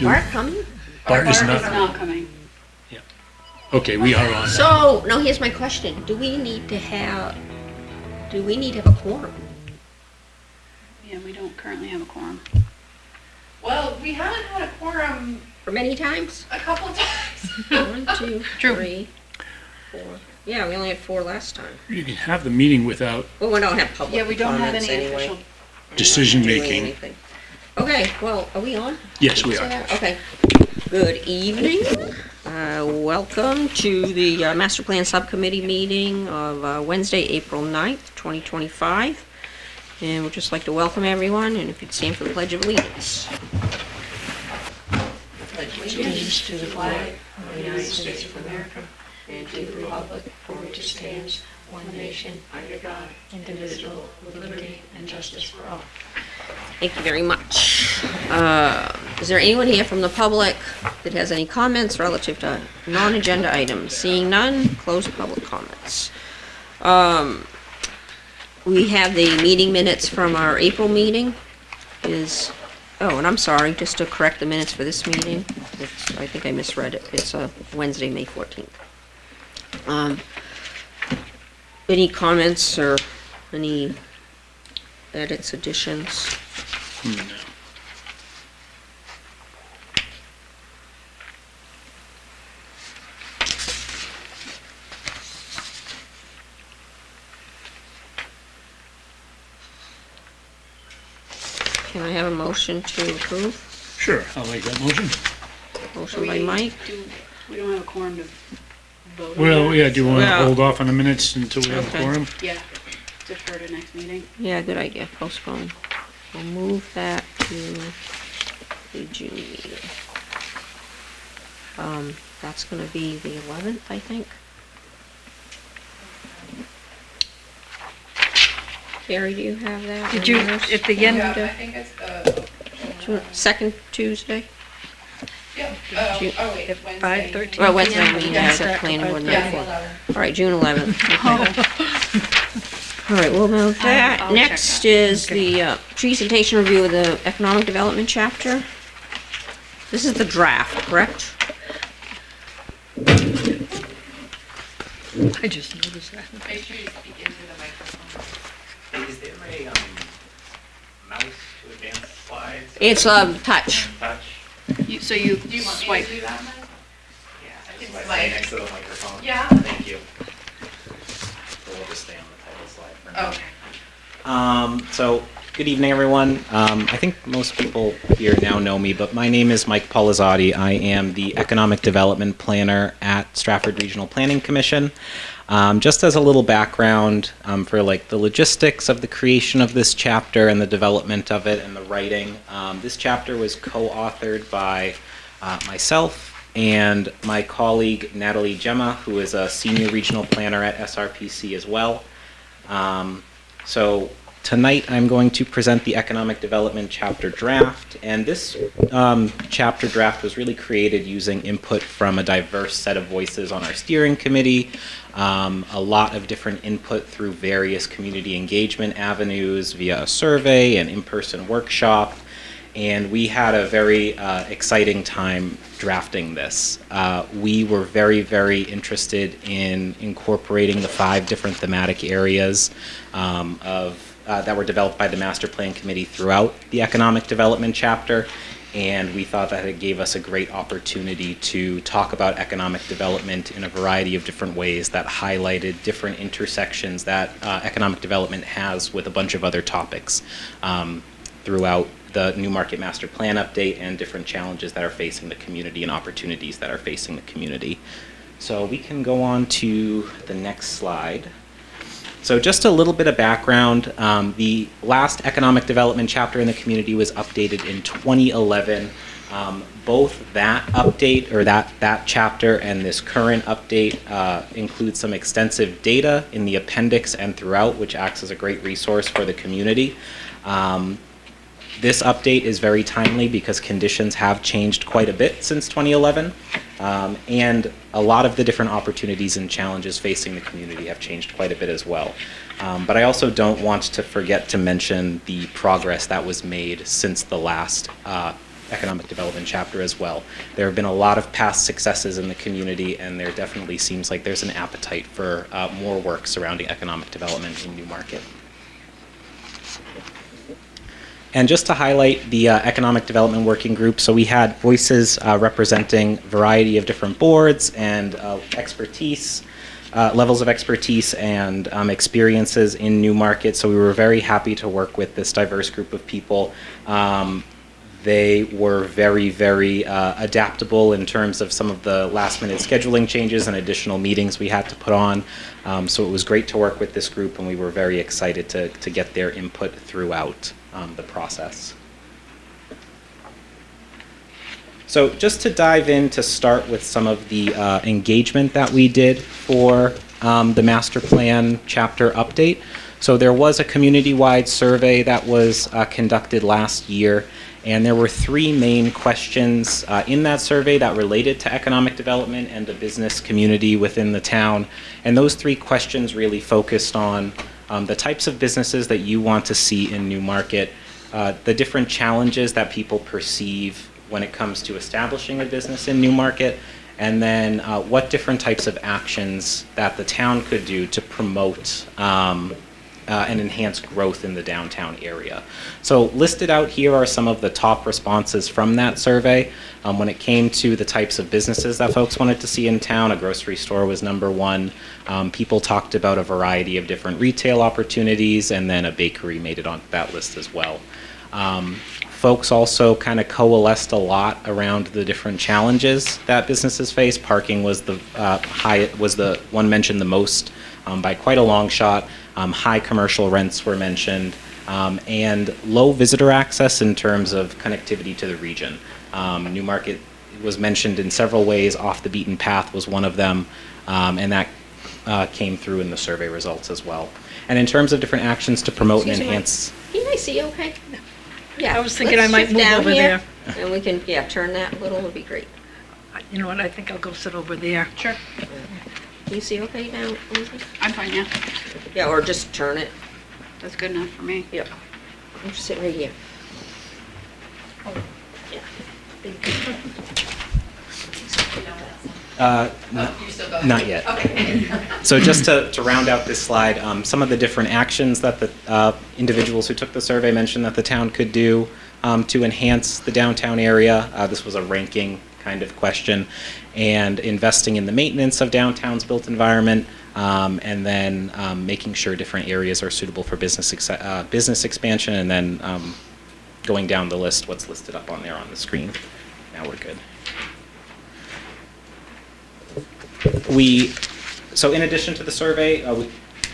Bart coming? Bart is Bart not. is not coming. Yeah. Okay, we are on. So, now here's my question. Do we need to have a quorum? Yeah, we don't currently have a quorum. Well, we haven't had a quorum For many times? a couple times. 1, 2, True. 3, 4. Yeah, we only had 4 last time. You can have the meeting without Well, we don't have public Yeah, we don't have comments any anyway. official. decision Doing making. anything. Okay, well, are we on? Yes, we are. Okay. Good evening. Welcome to the Master Plan Subcommittee meeting of Wednesday, April 9th, 2025. And we'd just like to welcome everyone, and if you'd stand for the Pledge of Allegiance. Pledge allegiance to the flag of the United States of America and to the republic for which it stands, one nation, under God, indivisible, with liberty and justice for all. Thank you very much. Is there anyone here from the public that has any comments relative to non-agenda items? Seeing none, close public comments. We have the meeting minutes from our April meeting. And I'm sorry, just to correct the minutes for this meeting. I think I misread it. It's Wednesday, May 14th. Any comments or any edits, additions? No. Can I have a motion to approve? Sure, I'll make that motion. Motion by Mike. We don't have a quorum to vote on Well, that, yeah, do you want to Yeah. hold off on the minutes until we have a Okay. quorum? Yeah, defer to next meeting. Yeah, good idea, postpone. We'll move that to the June meeting. That's gonna be the 11th, I think. Carrie, do you have that? Did in you, yours? at the end, Yeah, I think it's the, Second Tuesday? yeah, June- oh wait, At Wednesday. 5:13? Well, Wednesday, Yeah. we Yeah. have the planning board Yeah, meeting. the 11th. All right, June 11th. All right, we'll move that. I'll check Next that. is the presentation review of the economic development chapter. This is the draft, correct? I just noticed that. Make sure you speak into the microphone. Is there a mouse to advance slides? It's touch. Touch? So you Do you want me swipe. to do that, Mike? Yeah, It's just like like- stay next to the microphone. Yeah. Thank you. So we'll just stay on the title slide for now. Okay. So, good evening, everyone. I think most people here now know me, but my name is Mike Polizzotti. I am the Economic Development Planner at Stratford Regional Planning Commission. Just as a little background for like the logistics of the creation of this chapter and the development of it and the writing, this chapter was co-authored by myself and my colleague Natalie Gemma, who is a senior regional planner at SRPC as well. So tonight I'm going to present the economic development chapter draft, and this chapter draft was really created using input from a diverse set of voices on our steering committee, a lot of different input through various community engagement avenues via a survey and in-person workshop, and we had a very exciting time drafting this. We were very, very interested in incorporating the 5 different thematic areas that were developed by the Master Plan Committee throughout the economic development chapter, and we thought that it gave us a great opportunity to talk about economic development in a variety of different ways that highlighted different intersections that economic development has with a bunch of other topics throughout the Newmarket Master Plan update and different challenges that are facing the community and opportunities that are facing the community. So we can go on to the next slide. So just a little bit of background. The last economic development chapter in the community was updated in 2011. Both that update, or that chapter, and this current update include some extensive data in the appendix and throughout, which acts as a great resource for the community. This update is very timely because conditions have changed quite a bit since 2011, and a lot of the different opportunities and challenges facing the community have changed quite a bit as well. But I also don't want to forget to mention the progress that was made since the last economic development chapter as well. There have been a lot of past successes in the community, and there definitely seems like there's an appetite for more work surrounding economic development in Newmarket. And just to highlight the Economic Development Working Group, so we had voices representing a variety of different boards and expertise, levels of expertise and experiences in Newmarket. So we were very happy to work with this diverse group of people. They were very, very adaptable in terms of some of the last-minute scheduling changes and additional meetings we had to put on. So it was great to work with this group, and we were very excited to get their input throughout the process. So just to dive in to start with some of the engagement that we did for the master plan chapter update. So there was a community-wide survey that was conducted last year, and there were 3 main questions in that survey that related to economic development and the business community within the town. And those 3 questions really focused on the types of businesses that you want to see in Newmarket, the different challenges that people perceive when it comes to establishing a business in Newmarket, and then what different types of actions that the town could do to promote and enhance growth in the downtown area. So listed out here are some of the top responses from that survey. When it came to the types of businesses that folks wanted to see in town, a grocery store was number 1. People talked about a variety of different retail opportunities, and then a bakery made it on that list as well. Folks also kind of coalesced a lot around the different challenges that businesses face. Parking was the one mentioned the most by quite a long shot. High commercial rents were mentioned, and low visitor access in terms of connectivity to the region. Newmarket was mentioned in several ways. Off the beaten path was one of them, and that came through in the survey results as well. And in terms of different actions to promote and enhance... Can I see okay? Yeah. I was thinking let's I might shift move down over here, there. and we can, turn that a little, would be great. You know what, I think I'll go sit over there. Sure. Can you see okay now, Lindsay? I'm fine, yeah. Yeah, or just turn it. That's good enough for me. Yeah. I'm just sitting right here. Yeah. You still go? Not yet. Okay. So just to round out this slide, some of the different actions that the individuals who took the survey mentioned that the town could do to enhance the downtown area. This was a ranking kind of question, and investing in the maintenance of downtown's built environment, and then making sure different areas are suitable for business expansion, and then going down the list, what's listed up on there on the screen. Now we're good. So in addition to the survey,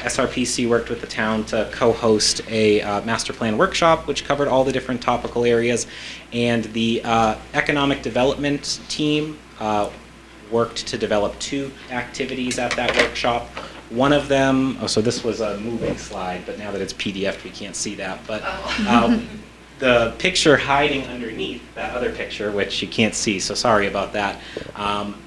SRPC worked with the town to co-host a master plan workshop, which covered all the different topical areas, and the economic development team worked to develop 2 activities at that workshop. One of them, so this was a moving slide, but now that it's PDF, we can't see that, but the picture hiding underneath that other picture, which you can't see, so sorry about that,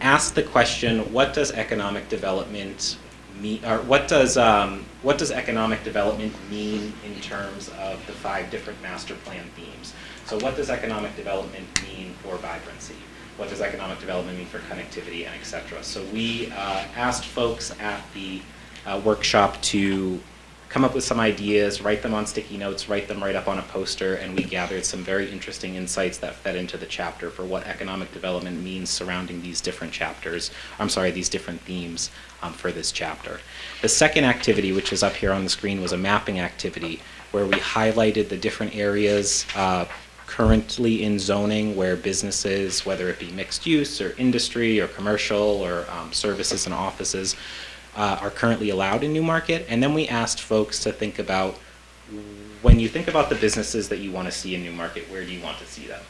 asked the question, what does economic development mean, or what does economic development mean in terms of the 5 different master plan themes? So what does economic development mean for vibrancy? What does economic development mean for connectivity, and et cetera? So we asked folks at the workshop to come up with some ideas, write them on sticky notes, write them right up on a poster, and we gathered some very interesting insights that fed into the chapter for what economic development means surrounding these different these different themes for this chapter. The second activity, which is up here on the screen, was a mapping activity where we highlighted the different areas currently in zoning where businesses, whether it be mixed use or industry or commercial or services and offices, are currently allowed in Newmarket. And then we asked folks to think about, when you think about the businesses that you want to see in Newmarket, where do you want to see them?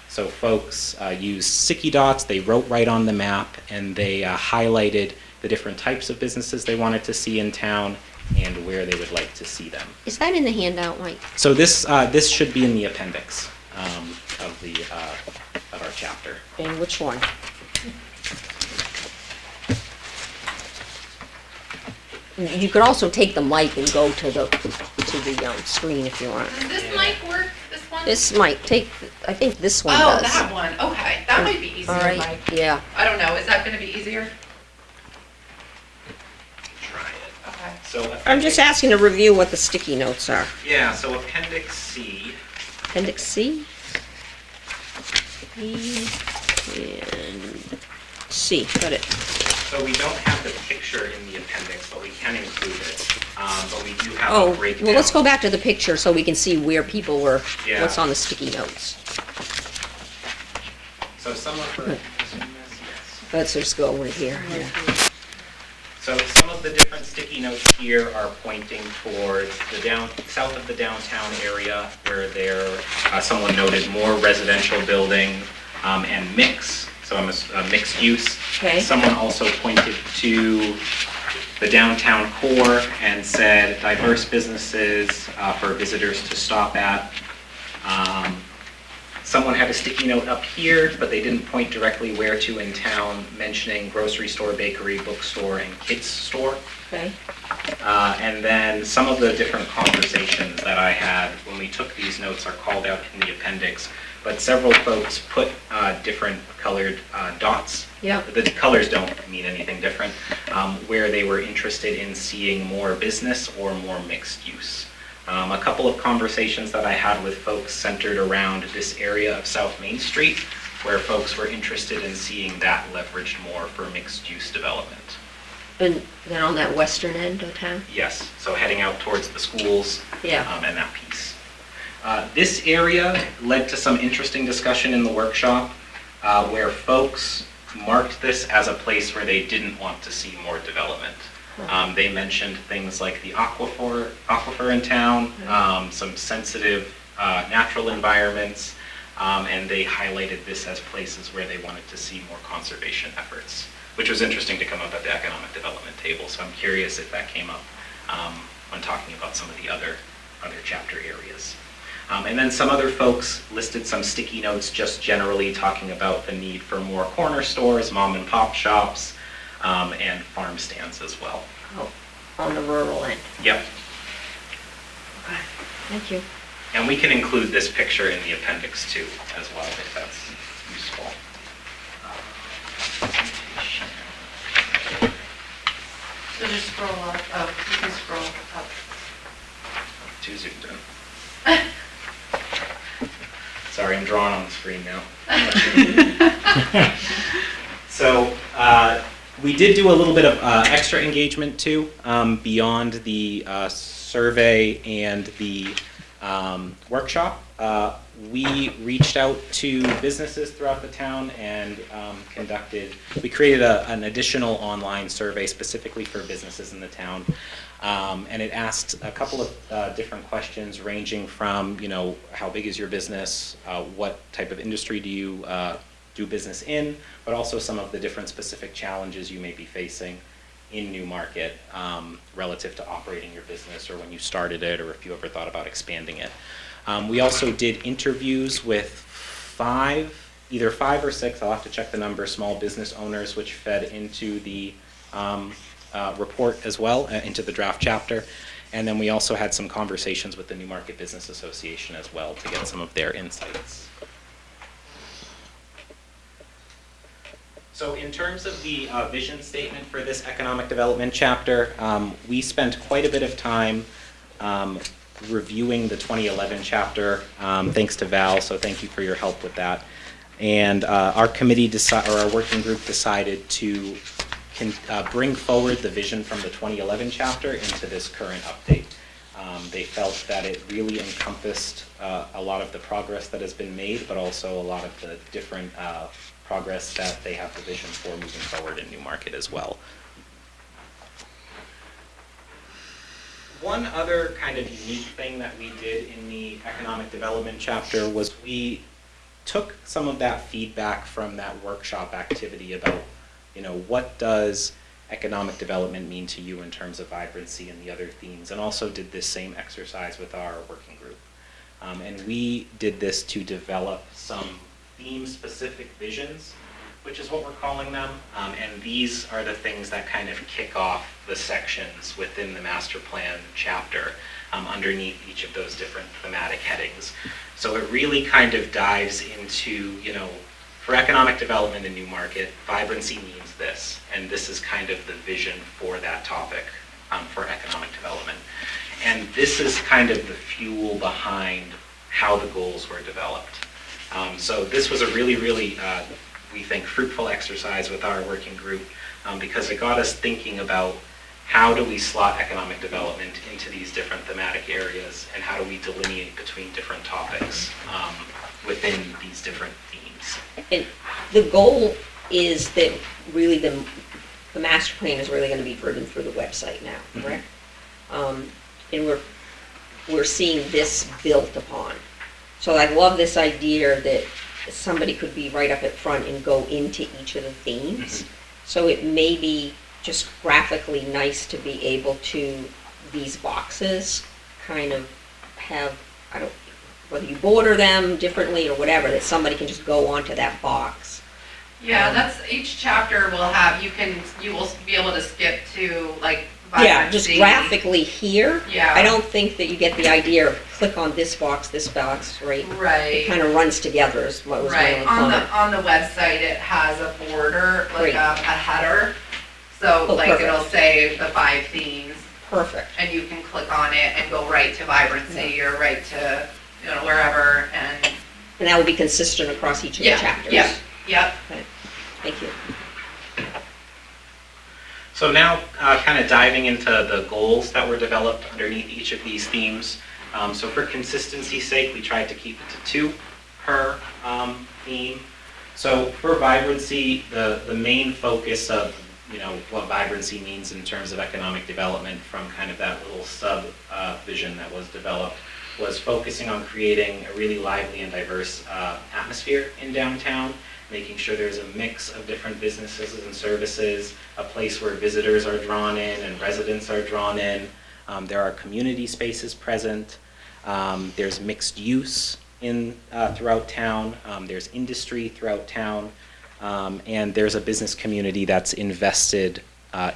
So folks used sticky dots, they wrote right on the map, and they highlighted the different types of businesses they wanted to see in town and where they would like to see them. Is that in the handout, Mike? So this should be in the appendix of our chapter. And which one? You could also take the mic and go to the screen if you want. Does this mic work? This one? This might take, I think this one Oh, does. that one, okay, that might be easier, All right, Mike. yeah. I don't know, is that gonna be easier? Try it. Okay. So I'm just asking to review what the sticky notes are. Yeah, so Appendix C. Appendix C? E and C, got it. So we don't have the picture in the appendix, but we can include it. But we do have Oh, a breakdown. well, let's go back to the picture so we can see where people were, Yeah. what's on the sticky notes. So some of the, yes. Let's just go over here, yeah. So some of the different sticky notes here are pointing towards the south of the downtown area where someone noted more residential building and mix, so a mixed use. Okay. Someone also pointed to the downtown core and said diverse businesses for visitors to stop at. Someone had a sticky note up here, but they didn't point directly where to in town, mentioning grocery store, bakery, bookstore, and kids store. Okay, And then some of the different conversations that I had when we took these notes are called out in the appendix, but several folks put different colored dots. yeah, The colors don't mean anything different, where they were interested in seeing more business or more mixed use. A couple of conversations that I had with folks centered around this area of South Main Street, where folks were interested in seeing that leveraged more for mixed use development. and then on that western end of town? Yes, so heading out towards the schools Yeah, and that piece. This area led to some interesting discussion in the workshop where folks marked this as a place where they didn't want to see more development. They mentioned things like the aquifer in town, some sensitive natural environments, and they highlighted this as places where they wanted to see more conservation efforts, which was interesting to come up at the economic development table. So I'm curious if that came up when talking about some of the other chapter areas. And then some other folks listed some sticky notes just generally talking about the need for more corner stores, mom and pop shops, and farm stands as well. oh, on the rural end. Yep. Okay, thank you. And we can include this picture in the appendix too, as well, if that's useful. So just scroll up, oh, you can scroll up. Too zoomed in. Sorry, I'm drawing on the screen now. So we did do a little bit of extra engagement too, beyond the survey and the workshop. We reached out to businesses throughout the town and we created an additional online survey specifically for businesses in the town. And it asked a couple of different questions ranging from, how big is your business, what type of industry do you do business in, but also some of the different specific challenges you may be facing in Newmarket relative to operating your business or when you started it or if you ever thought about expanding it. We also did interviews with either five or six, I'll have to check the number, small business owners, which fed into the report as well, into the draft chapter. And then we also had some conversations with the Newmarket Business Association as well to get some of their insights. So in terms of the vision statement for this economic development chapter, we spent quite a bit of time reviewing the 2011 chapter, thanks to Val, so thank you for your help with that. And our committee our working group decided to bring forward the vision from the 2011 chapter into this current update. They felt that it really encompassed a lot of the progress that has been made, but also a lot of the different progress that they have the vision for moving forward in Newmarket as well. One other kind of unique thing that we did in the economic development chapter was we took some of that feedback from that workshop activity about, what does economic development mean to you in terms of vibrancy and the other themes, and also did this same exercise with our working group. And we did this to develop some theme-specific visions, which is what we're calling them. And these are the things that kind of kick off the sections within the master plan chapter. underneath each of those different thematic headings. So it really kind of dives into, for economic development in Newmarket, vibrancy means this, and this is kind of the vision for that topic for economic development. And this is kind of the fuel behind how the goals were developed. So this was a really, really, we think, fruitful exercise with our working group because it got us thinking about how do we slot economic development into these different thematic areas, and how do we delineate between different topics within these different themes. And the goal is that really the master plan is really going to be driven through the website now, correct? And we're seeing this built upon. So I love this idea that somebody could be right up at front and go into each of the themes. So it may be just graphically nice to be able to, these boxes kind of have, whether you border them differently or whatever, that somebody can just go onto that box. Yeah, that's, each chapter will have, you will be able to skip to like Yeah, just vibrancy. graphically here. Yeah. I don't think that you get the idea of click on this box, right? It Right. kind of runs together is what was my Right, only on comment. on the website, it has a border, like Great. a header. So Oh, like perfect. it'll say the 5 themes, Perfect. and you can click on it and go right to vibrancy or right to, wherever, and And that will be consistent across each of the yeah, chapters. yep. Thank you. So now, kind of diving into the goals that were developed underneath each of these themes. So for consistency's sake, we tried to keep it to 2 per theme. So for vibrancy, the main focus of what vibrancy means in terms of economic development from kind of that little sub vision that was developed was focusing on creating a really lively and diverse atmosphere in downtown, making sure there's a mix of different businesses and services, a place where visitors are drawn in and residents are drawn in. There are community spaces present. There's mixed use throughout town. There's industry throughout town. And there's a business community that's invested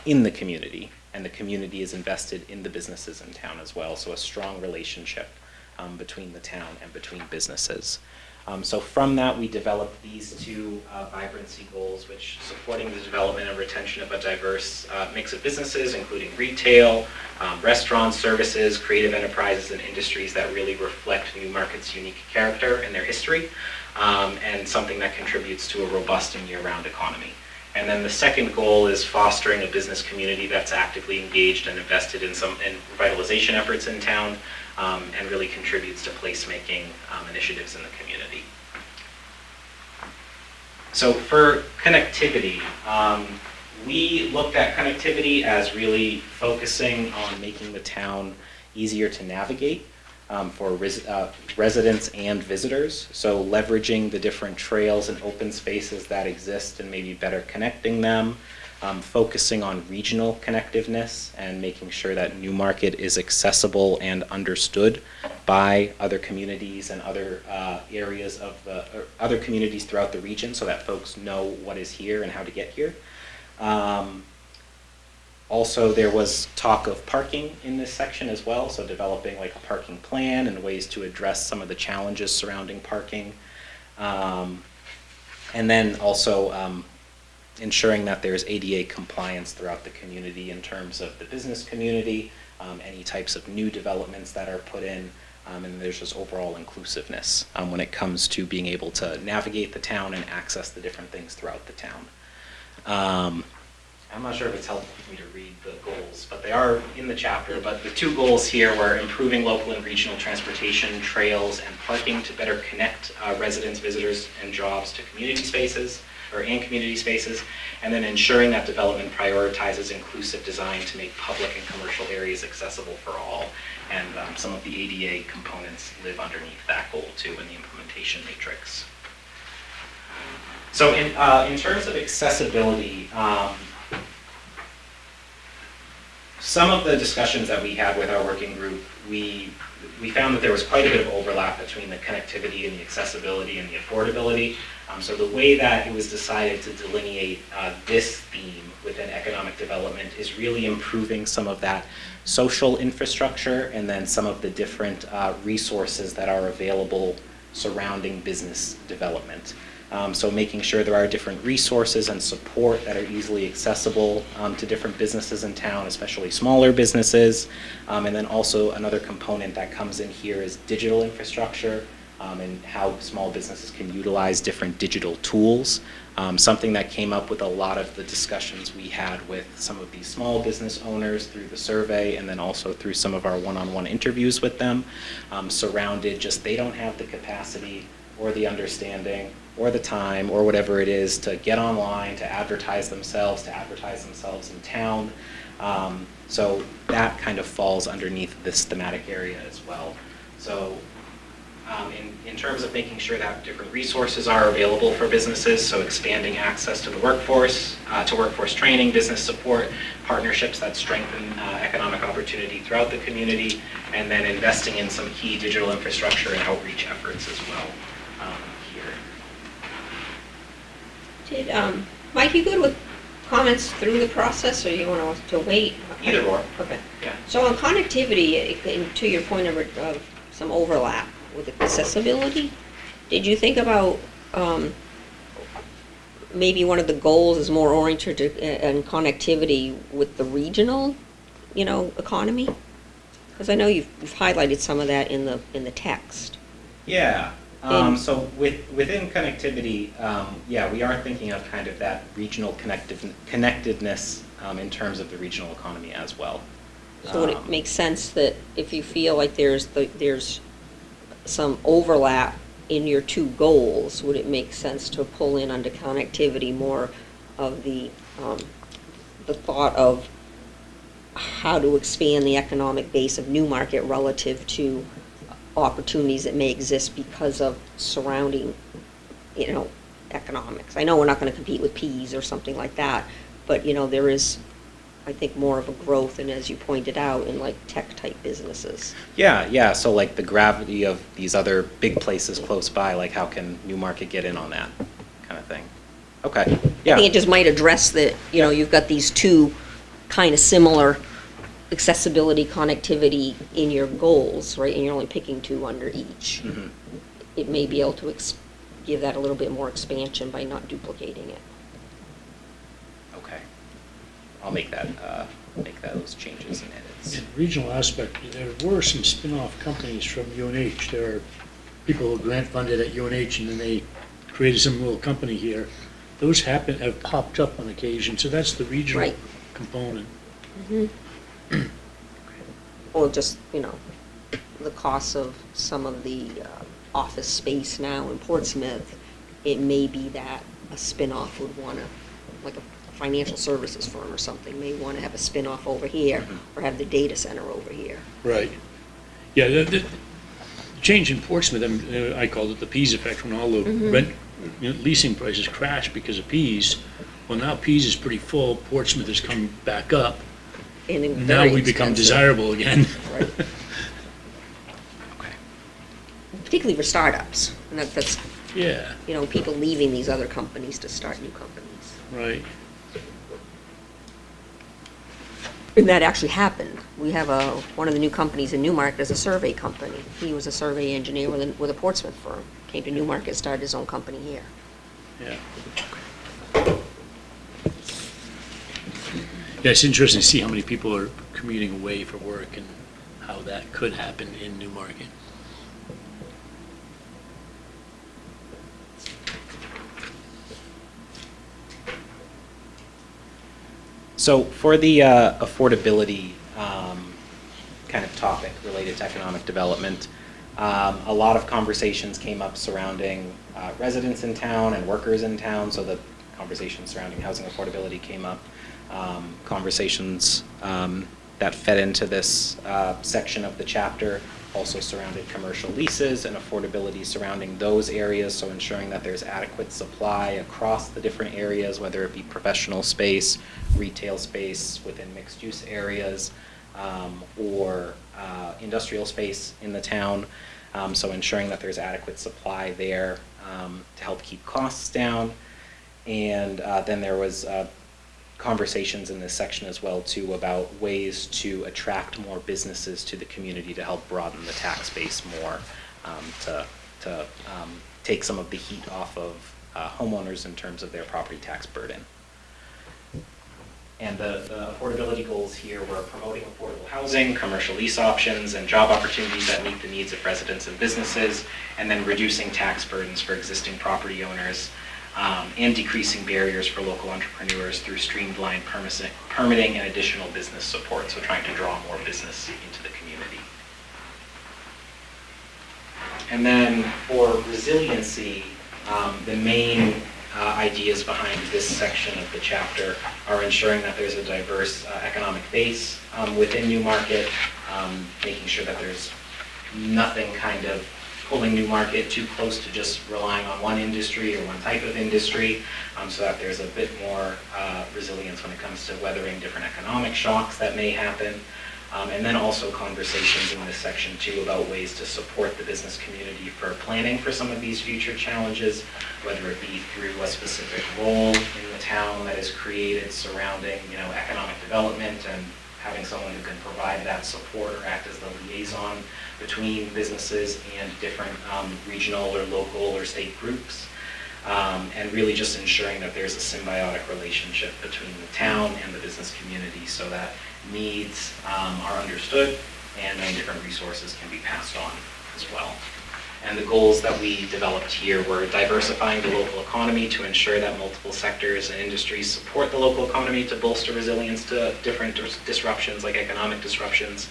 in the community, and the community is invested in the businesses in town as well. So a strong relationship between the town and between businesses. So from that, we developed these 2 vibrancy goals, which supporting the development and retention of a diverse mix of businesses, including retail, restaurants, services, creative enterprises, and industries that really reflect Newmarket's unique character and their history, and something that contributes to a robust and year-round economy. And then the second goal is fostering a business community that's actively engaged and invested in revitalization efforts in town, and really contributes to placemaking initiatives in the community. So for connectivity, we looked at connectivity as really focusing on making the town easier to navigate for residents and visitors. So leveraging the different trails and open spaces that exist and maybe better connecting them. Focusing on regional connectiveness and making sure that Newmarket is accessible and understood by other communities and other areas of other communities throughout the region, so that folks know what is here and how to get here. Also, there was talk of parking in this section as well, so developing like a parking plan and ways to address some of the challenges surrounding parking. And then also ensuring that there's ADA compliance throughout the community in terms of the business community, any types of new developments that are put in, and there's just overall inclusiveness when it comes to being able to navigate the town and access the different things throughout the town. I'm not sure if it's helpful for me to read the goals, but they are in the chapter. But the 2 goals here were improving local and regional transportation, trails, and parking to better connect residents, visitors, and jobs to community spaces, and community spaces, and then ensuring that development prioritizes inclusive design to make public and commercial areas accessible for all. And some of the ADA components live underneath that goal too in the implementation matrix. So in terms of accessibility, some of the discussions that we had with our working group, we found that there was quite a bit of overlap between the connectivity and the accessibility and the affordability. So the way that it was decided to delineate this theme within economic development is really improving some of that social infrastructure and then some of the different resources that are available surrounding business development. So making sure there are different resources and support that are easily accessible to different businesses in town, especially smaller businesses. And then also another component that comes in here is digital infrastructure and how small businesses can utilize different digital tools. Something that came up with a lot of the discussions we had with some of these small business owners through the survey and then also through some of our one-on-one interviews with them surrounded just they don't have the capacity or the understanding or the time or whatever it is to get online, to advertise themselves in town. So that kind of falls underneath this thematic area as well. So in terms of making sure that different resources are available for businesses, so expanding access to the workforce, to workforce training, business support, partnerships that strengthen economic opportunity throughout the community, and then investing in some key digital infrastructure and outreach efforts as well here. Did, Mike, you good with comments through the process, or you want us to wait? Either or. Okay. Yeah. So on connectivity, to your point of some overlap with accessibility, did you think about maybe one of the goals is more oriented to and connectivity with the regional, economy? Because I know you've highlighted some of that in the text. Yeah. So within connectivity, we are thinking of kind of that regional connectedness in terms of the regional economy as well. So would it make sense that if you feel like there's some overlap in your two goals, would it make sense to pull in under connectivity more of the thought of how to expand the economic base of Newmarket relative to opportunities that may exist because of surrounding, economics? I know we're not going to compete with peas or something like that, but, there is, I think, more of a growth, and as you pointed out, in like tech-type businesses. Yeah. So like the gravity of these other big places close by, like how can Newmarket get in on that kind of thing? Okay. Yeah. I think it just might address that, you've got these two kind of similar accessibility, connectivity in your goals, right? And you're only picking two under each. Mm-hmm. It may be able to give that a little bit more expansion by not duplicating it. Okay. I'll make those changes and edits. In the regional aspect, there were some spin-off companies from UNH. There are people who grant funded at UNH and then they created some little company here. Those have popped up on occasion, so that's the regional Right. component. Mm-hmm. Or just, the cost of some of the office space now in Portsmouth, it may be that a spin-off would want to, like a financial services firm or something, may want to have a spin-off over here or have the data center over here. Right. Yeah, the change in Portsmouth, I called it the peas effect, when all the rent, leasing prices crashed because of peas. Well, now peas is pretty full, Portsmouth has come back up. And then Now very we become expensive. desirable again. Right. Okay. Particularly for startups, and that's, Yeah, people leaving these other companies to start new companies. right. And that actually happened. We have one of the new companies in Newmarket is a survey company. He was a survey engineer with a Portsmouth firm. Came to Newmarket, started his own company here. Yeah. Yeah, it's interesting to see how many people are commuting away for work and how that could happen in Newmarket. So for the affordability kind of topic related to economic development, a lot of conversations came up surrounding residents in town and workers in town, so the conversations surrounding housing affordability came up. Conversations that fed into this section of the chapter also surrounded commercial leases and affordability surrounding those areas, so ensuring that there's adequate supply across the different areas, whether it be professional space, retail space within mixed-use areas, or industrial space in the town. So ensuring that there's adequate supply there to help keep costs down. And then there was conversations in this section as well too about ways to attract more businesses to the community to help broaden the tax base more, to take some of the heat off of homeowners in terms of their property tax burden. And the affordability goals here were promoting affordable housing, commercial lease options, and job opportunities that meet the needs of residents and businesses, and then reducing tax burdens for existing property owners, and decreasing barriers for local entrepreneurs through streamlined permitting and additional business support, so trying to draw more business into the community. And then for resiliency, the main ideas behind this section of the chapter are ensuring that there's a diverse economic base within Newmarket, making sure that there's nothing kind of pulling Newmarket too close to just relying on one industry or one type of industry, so that there's a bit more resilience when it comes to weathering different economic shocks that may happen. And then also conversations in this section too about ways to support the business community for planning for some of these future challenges, whether it be through a specific role in the town that is created surrounding, economic development, and having someone who can provide that support or act as the liaison between businesses and different regional or local or state groups. And really just ensuring that there's a symbiotic relationship between the town and the business community so that needs are understood and then different resources can be passed on as well. And the goals that we developed here were diversifying the local economy to ensure that multiple sectors and industries support the local economy to bolster resilience to different disruptions like economic disruptions,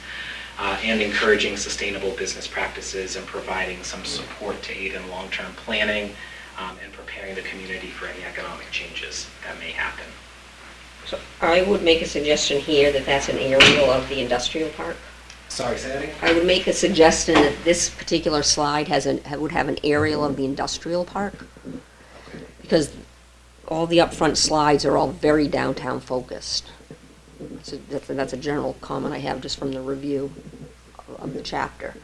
and encouraging sustainable business practices and providing some support to aid in long-term planning and preparing the community for any economic changes that may happen. So I would make a suggestion here that that's an aerial of the industrial park. Sorry, say that again? I would make a suggestion that this particular slide would have an aerial of the industrial park, because all the upfront slides are all very downtown focused. So that's a general comment I have just from the review of the chapter.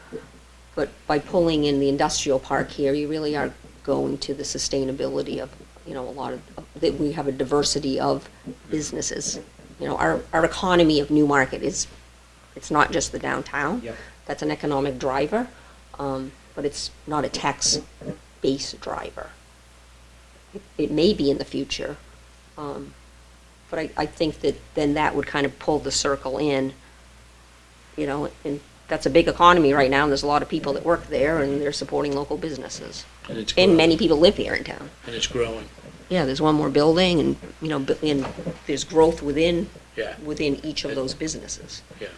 But by pulling in the industrial park here, you really are going to the sustainability of, a lot of, that we have a diversity of businesses. Our economy of Newmarket it's not just the downtown. Yep. That's an economic driver, but it's not a tax-based driver. It may be in the future, but I think that then that would kind of pull the circle in, and that's a big economy right now, and there's a lot of people that work there, and they're supporting local businesses. And it's growing. And many people live here in town. And it's growing. Yeah, there's one more building, and, and there's growth within Yeah. each of those businesses. Yeah.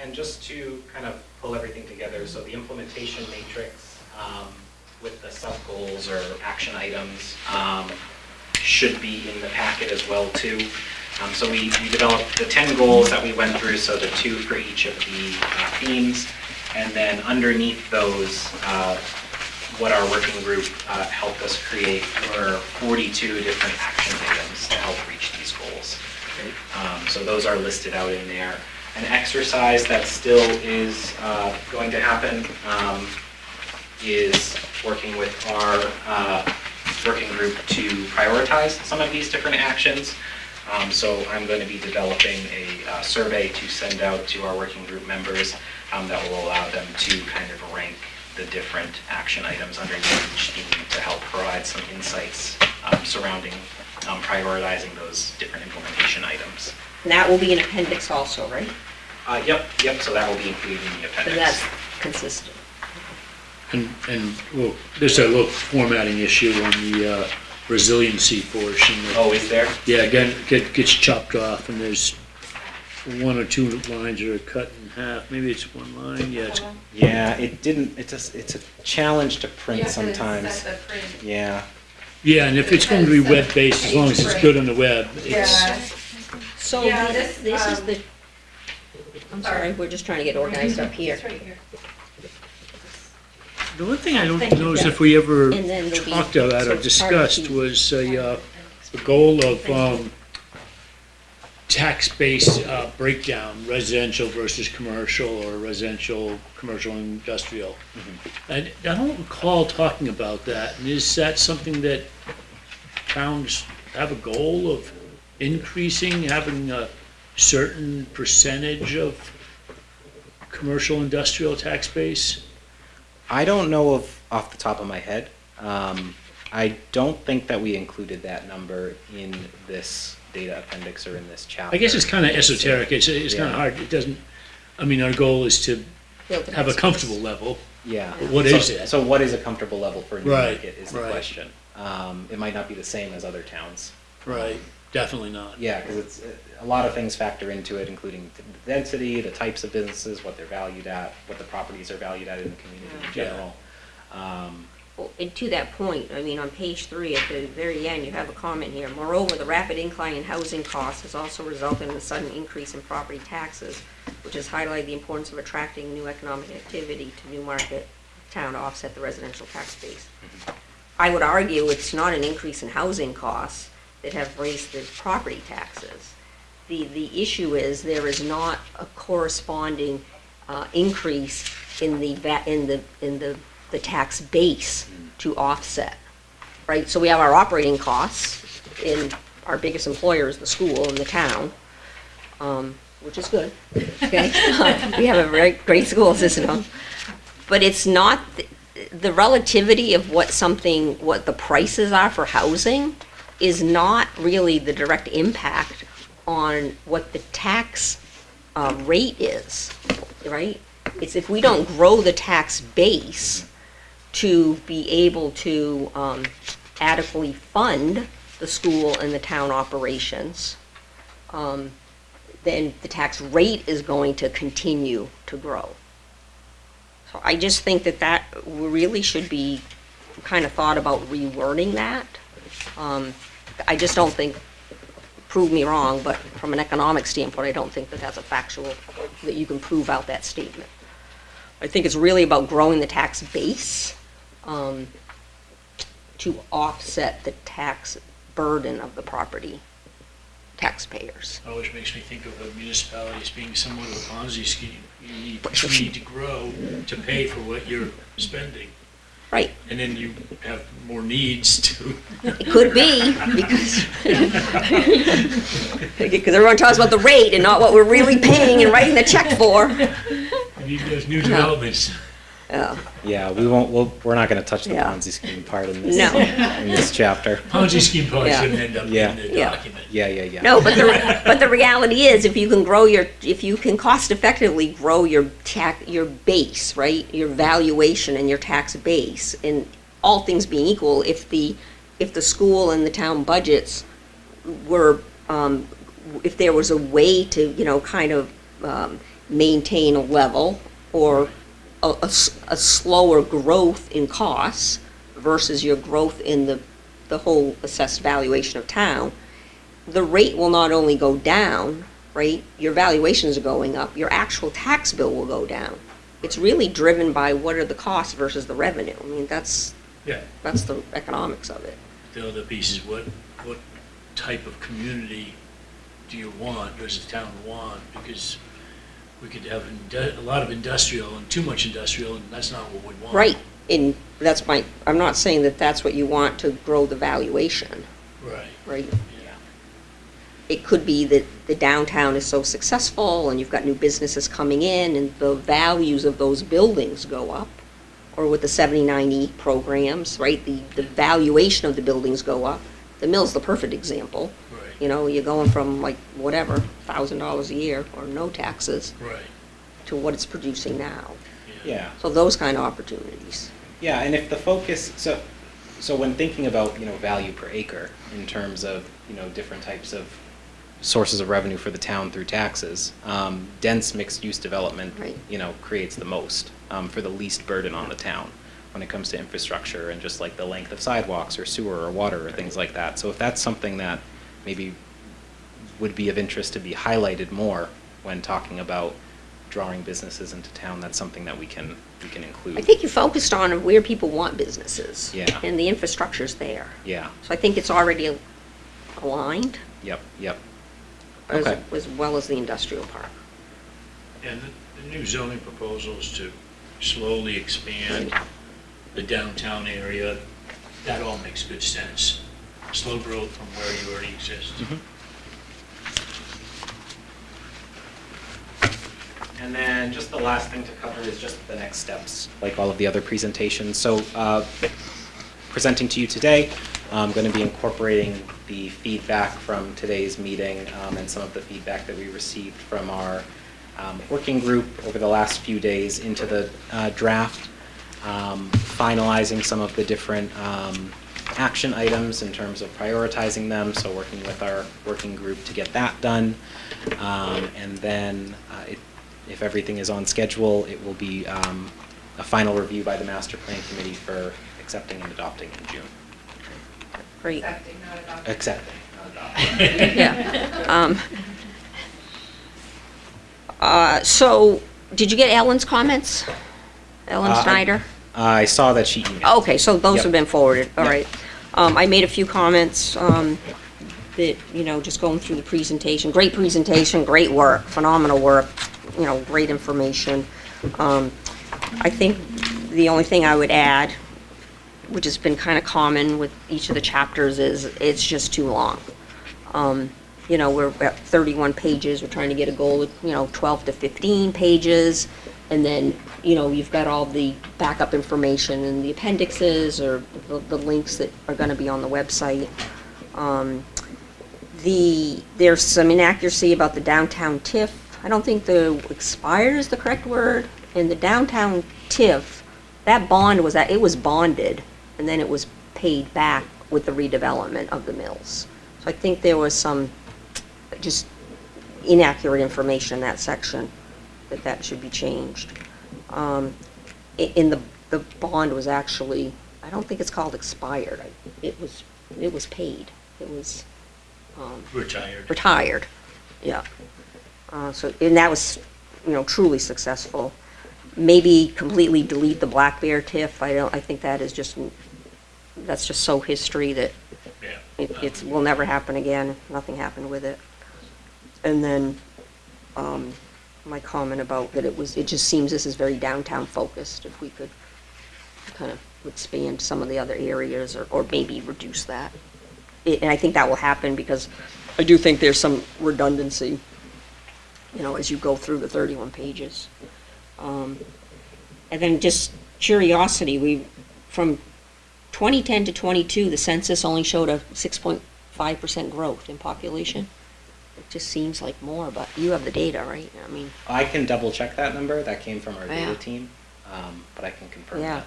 And just to kind of pull everything together, so the implementation matrix with the sub-goals or action items should be in the packet as well too. So we developed the 10 goals that we went through, so the 2 for each of the themes, and then underneath those, what our working group helped us create were 42 different action items to help reach these goals. So those are listed out in there. An exercise that still is going to happen is working with our working group to prioritize some of these different actions. So I'm going to be developing a survey to send out to our working group members that will allow them to kind of rank the different action items underneath each theme to help provide some insights surrounding prioritizing those different implementation items. And that will be an appendix also, right? Yep, so that will be included in the So appendix. that's consistent. And well, there's a little formatting issue on the resiliency portion. Oh, is there? Yeah, again, gets chopped off, and there's 1 or 2 lines that are cut in half. Maybe it's 1 line. Yeah, it's Yeah, it didn't, it's a challenge to print sometimes. Yeah. Yeah, and if it's going to be web-based, as long as it's good on the web, it's, So Yeah, this is the, I'm sorry, we're just trying to get organized up here. It's right here. the one thing I don't Thank you, know is Jeff. if we ever And then there'll be talked about sort or of discussed part two. was the goal of tax-based breakdown, residential versus commercial, or residential, commercial, and industrial. And I don't recall talking about that, and is that something that towns have a goal of increasing, having a certain percentage of commercial industrial tax base? I don't know of off the top of my head. I don't think that we included that number in this data appendix or in this chapter. I guess it's kind of esoteric, it's kind of Yeah. hard, it doesn't, I mean, our goal is to Build the have a next comfortable piece. level. Yeah. But what So- is it? So what is a comfortable level for Right, Newmarket is the right. question. It might not be the same as other towns. Right, definitely not. Yeah, because it's, a lot of things factor into it, including the density, the types of businesses, what they're valued at, what the properties are valued at in the community in Yeah. general. Well, and to that point, I mean, on page 3, at the very end, you have a comment here. Moreover, the rapid incline in housing costs has also resulted in a sudden increase in property taxes, which has highlighted the importance of attracting new economic activity to Newmarket town to offset the residential tax base. I would argue it's not an increase in housing costs that have raised the property taxes. The issue is there is not a corresponding increase in the tax base to offset, right? So we have our operating costs, and our biggest employer is the school and the town, which is good, okay? We have a very great school system, but it's not, the relativity of what the prices are for housing is not really the direct impact on what the tax rate is, right? It's if we don't grow the tax base to be able to adequately fund the school and the town operations, then the tax rate is going to continue to grow. So I just think that really should be kind of thought about rewording that. I just don't think, prove me wrong, but from an economic standpoint, I don't think that that's a factual, that you can prove out that statement. I think it's really about growing the tax base to offset the tax burden of the property taxpayers. Always makes me think of a municipality as being somewhat of a Ponzi scheme. You need to grow to pay for what you're spending, Right, and then you have more needs to. it could be, because everyone talks about the rate and not what we're really paying and writing the check for. You need those new developments. Yeah, we're not gonna touch the Yeah. Ponzi scheme part in this, No. in this chapter. Ponzi scheme probably Yeah. shouldn't end up Yeah. in the Yeah. document. Yeah. No, but the reality is, if you can cost effectively grow your base, right, your valuation and your tax base, and all things being equal, if the school and the town budgets were, if there was a way to, kind of maintain a level or a slower growth in costs versus your growth in the whole assessed valuation of town, the rate will not only go down, right? Your valuations are going up, your actual tax bill will go down. It's really driven by what are the costs versus the revenue. I mean, that's Yeah. the economics of it. The other piece is what type of community do you want, does the town want? Because we could have a lot of industrial and too much industrial, and that's not what we want. Right, and I'm not saying that that's what you want to grow the valuation, Right, right? yeah. It could be that the downtown is so successful and you've got new businesses coming in and the values of those buildings go up. Or with the 70/90 programs, right, the valuation of the buildings go up. The mill's the perfect example. Right, You're going from like whatever, $1,000 a year or no taxes right, to what it's producing now. Yeah. So those kind of opportunities. Yeah, and if the focus, so when thinking about, value per acre in terms of, different types of sources of revenue for the town through taxes, dense mixed-use development, Right. creates the most, for the least burden on the town. when it comes to infrastructure and just like the length of sidewalks or sewer or water or things like that. So if that's something that maybe would be of interest to be highlighted more when talking about drawing businesses into town, that's something that we can include. I think you focused on where people want businesses. Yeah. And the infrastructure's there. Yeah, So I think it's already aligned, yep, as Okay. as well as the industrial park. And the new zoning proposal is to slowly expand the downtown area. That all makes good sense. Slow growth from where you already exist. And then just the last thing to cover is just the next steps, like all of the other presentations. So presenting to you today, I'm going to be incorporating the feedback from today's meeting and some of the feedback that we received from our working group over the last few days into the draft, finalizing some of the different action items in terms of prioritizing them, so working with our working group to get that done. And then if everything is on schedule, it will be a final review by the master plan committee for accepting and adopting in June. Great. Accepting, not adopting. Accepting, not adopting. Yeah. So, did you get Ellen's comments? Ellen Snyder? I saw that she emailed. Okay, so those Yep. have been forwarded, all Yep. right. I made a few comments, that, just going through the presentation. Great presentation, great work, phenomenal work, great information. I think the only thing I would add, which has been kind of common with each of the chapters, is it's just too long. We're at 31 pages, we're trying to get a goal of, 12 to 15 pages, and then, you've got all the backup information in the appendixes or the links that are gonna be on the website. There's some inaccuracy about the downtown TIF. I don't think the expired is the correct word. In the downtown TIF, that bond it was bonded, and then it was paid back with the redevelopment of the mills. So I think there was some just inaccurate information in that section, that should be changed. In the bond was actually, I don't think it's called expired. It was paid. It was retired, yeah. And that was, truly successful. Maybe completely delete the Black Bear TIF. I think that's just so history that it will never happen again. Nothing happened with it. And then, my comment about that it just seems this is very downtown focused. If we could kind of expand some of the other areas or maybe reduce that. And I think that will happen because I do think there's some redundancy, as you go through the 31 pages. And then just curiosity, from 2010 to 22, the census only showed a 6.5% growth in population. It just seems like more, but you have the data, right? I mean, I can double check that number. That came from our Yeah. data team, but I can confirm yeah. that.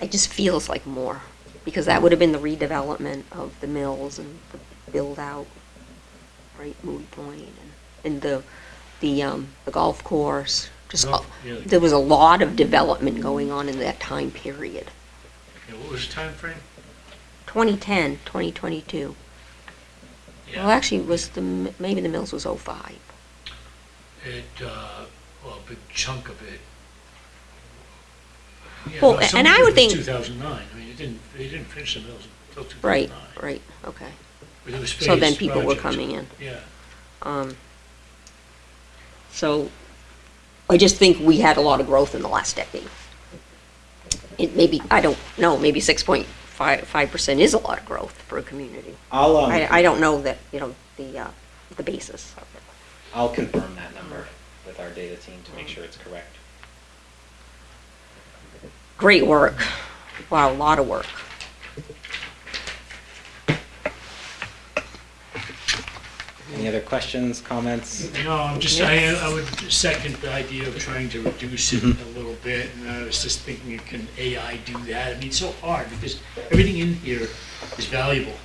It just feels like more, because that would have been the redevelopment of the mills and the build out, right, Moody Point, and the golf course. There was a lot of development going on in that time period. What was the time frame? 2010, 2022. Well, actually, maybe the mills was 05. A big chunk of it. Yeah, Well, some and of I it would was think- 2009. I mean, they didn't finish the mills until 2009. Right, okay. But it was So then phased people were projects. coming in. Yeah. So I just think we had a lot of growth in the last decade. It maybe, I don't know, maybe 6.5% is a lot of growth for a community. I don't know that, the basis of it. I'll confirm that number with our data team to make sure it's correct. Great work. Wow, a lot of work. Any other questions, comments? No, I would second the idea of trying to reduce it a little bit, and I was just thinking, can AI do that? I mean, it's so hard, because everything in here is valuable,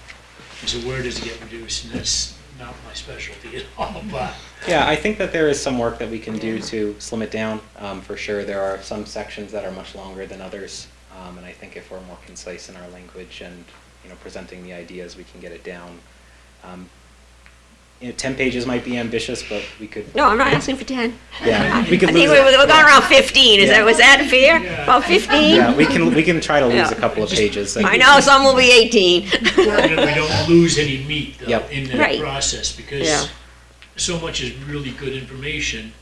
and so where does it get reduced? And that's not my specialty at all, but. Yeah, I think that there is some work that we can do to slim it down. For sure, there are some sections that are much longer than others. And I think if we're more concise in our language and, presenting the ideas, we can get it down. 10 pages might be ambitious, but we could. No, I'm not asking for 10. Yeah, we I could think lose we're it. going around 15. Was that fair? Yeah. About 15? Yeah, we can try to lose Yeah. a couple of pages. I know, some will be 18. That we don't lose any meat, though, Yep. in that Right. process, Yeah. because so much is really good information.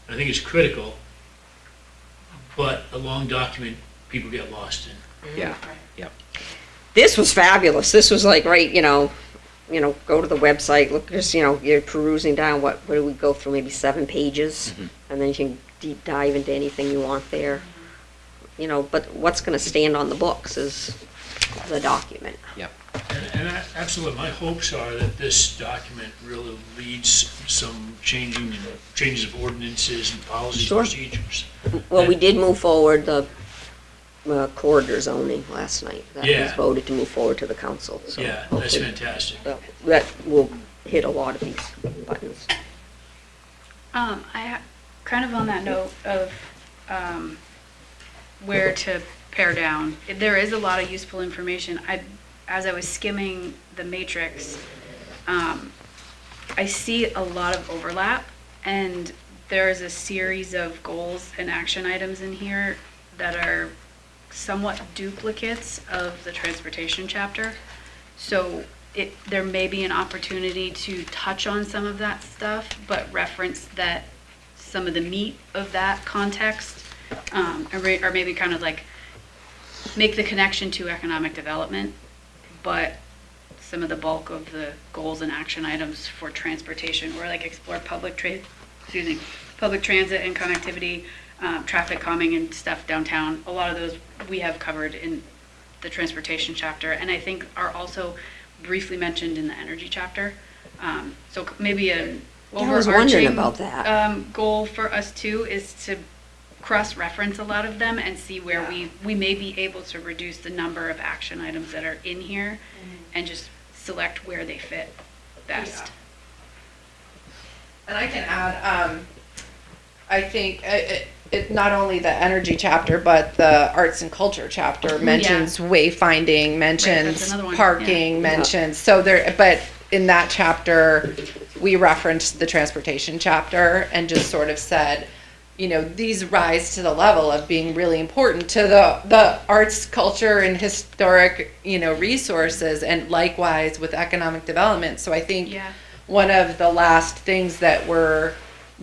I think it's critical, but a long document, people get lost in. Yeah, yep. This was fabulous. This was like, right, go to the website, look, just, you're perusing down, what do we go through, maybe 7 pages? And then you can deep dive into anything you want there. But what's gonna stand on the books is the document. And absolutely, my hopes are that this document really leads some changes of ordinances and policies, Sure. procedures. Well, we did move forward the corridor zoning last night. That was Yeah. voted to move forward to the council, so. Yeah, that's hopefully fantastic. That will hit a lot of these buttons. Kind of on that note of where to pare down, there is a lot of useful information. As I was skimming the matrix, I see a lot of overlap, and there's a series of goals and action items in here that are somewhat duplicates of the transportation chapter. So there may be an opportunity to touch on some of that stuff, but reference that some of the meat of that context, or maybe kind of like make the connection to economic development, but some of the bulk of the goals and action items for transportation, or like explore public transit and connectivity, traffic calming and stuff downtown. A lot of those we have covered in the transportation chapter, and I think are also briefly mentioned in the energy chapter. So maybe an I was wondering overarching about that. goal for us too is to cross-reference a lot of them and see where we may be able to reduce the number of action items that are in here and just select where they fit best. And I can add, I think it not only the energy chapter, but the arts and culture chapter mentions wayfinding, mentions another one, parking, mentions, so there, but in that chapter, we referenced the transportation chapter and just sort of said, these rise to the level of being really important to the arts, culture, and historic, resources, and likewise with economic development. So I think one of the last things that we're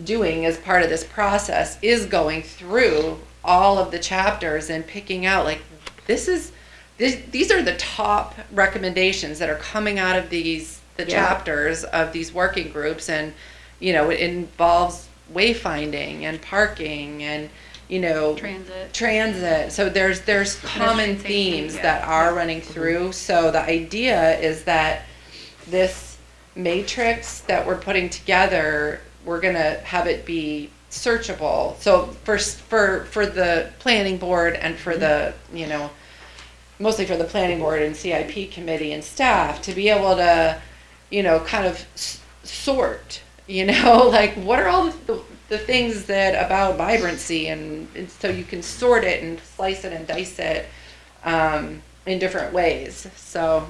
doing as part of this process is going through all of the chapters and picking out, like, these are the top recommendations that are coming out of the chapters of these working groups, and it involves wayfinding and parking and transit. So there's common themes that are running through. So the idea is that this matrix that we're putting together, we're gonna have it be searchable. So for the planning board and for the mostly for the planning board and CIP committee and staff to be able to kind of sort, like what are all the things that about vibrancy, and so you can sort it and slice it and dice it in different ways. So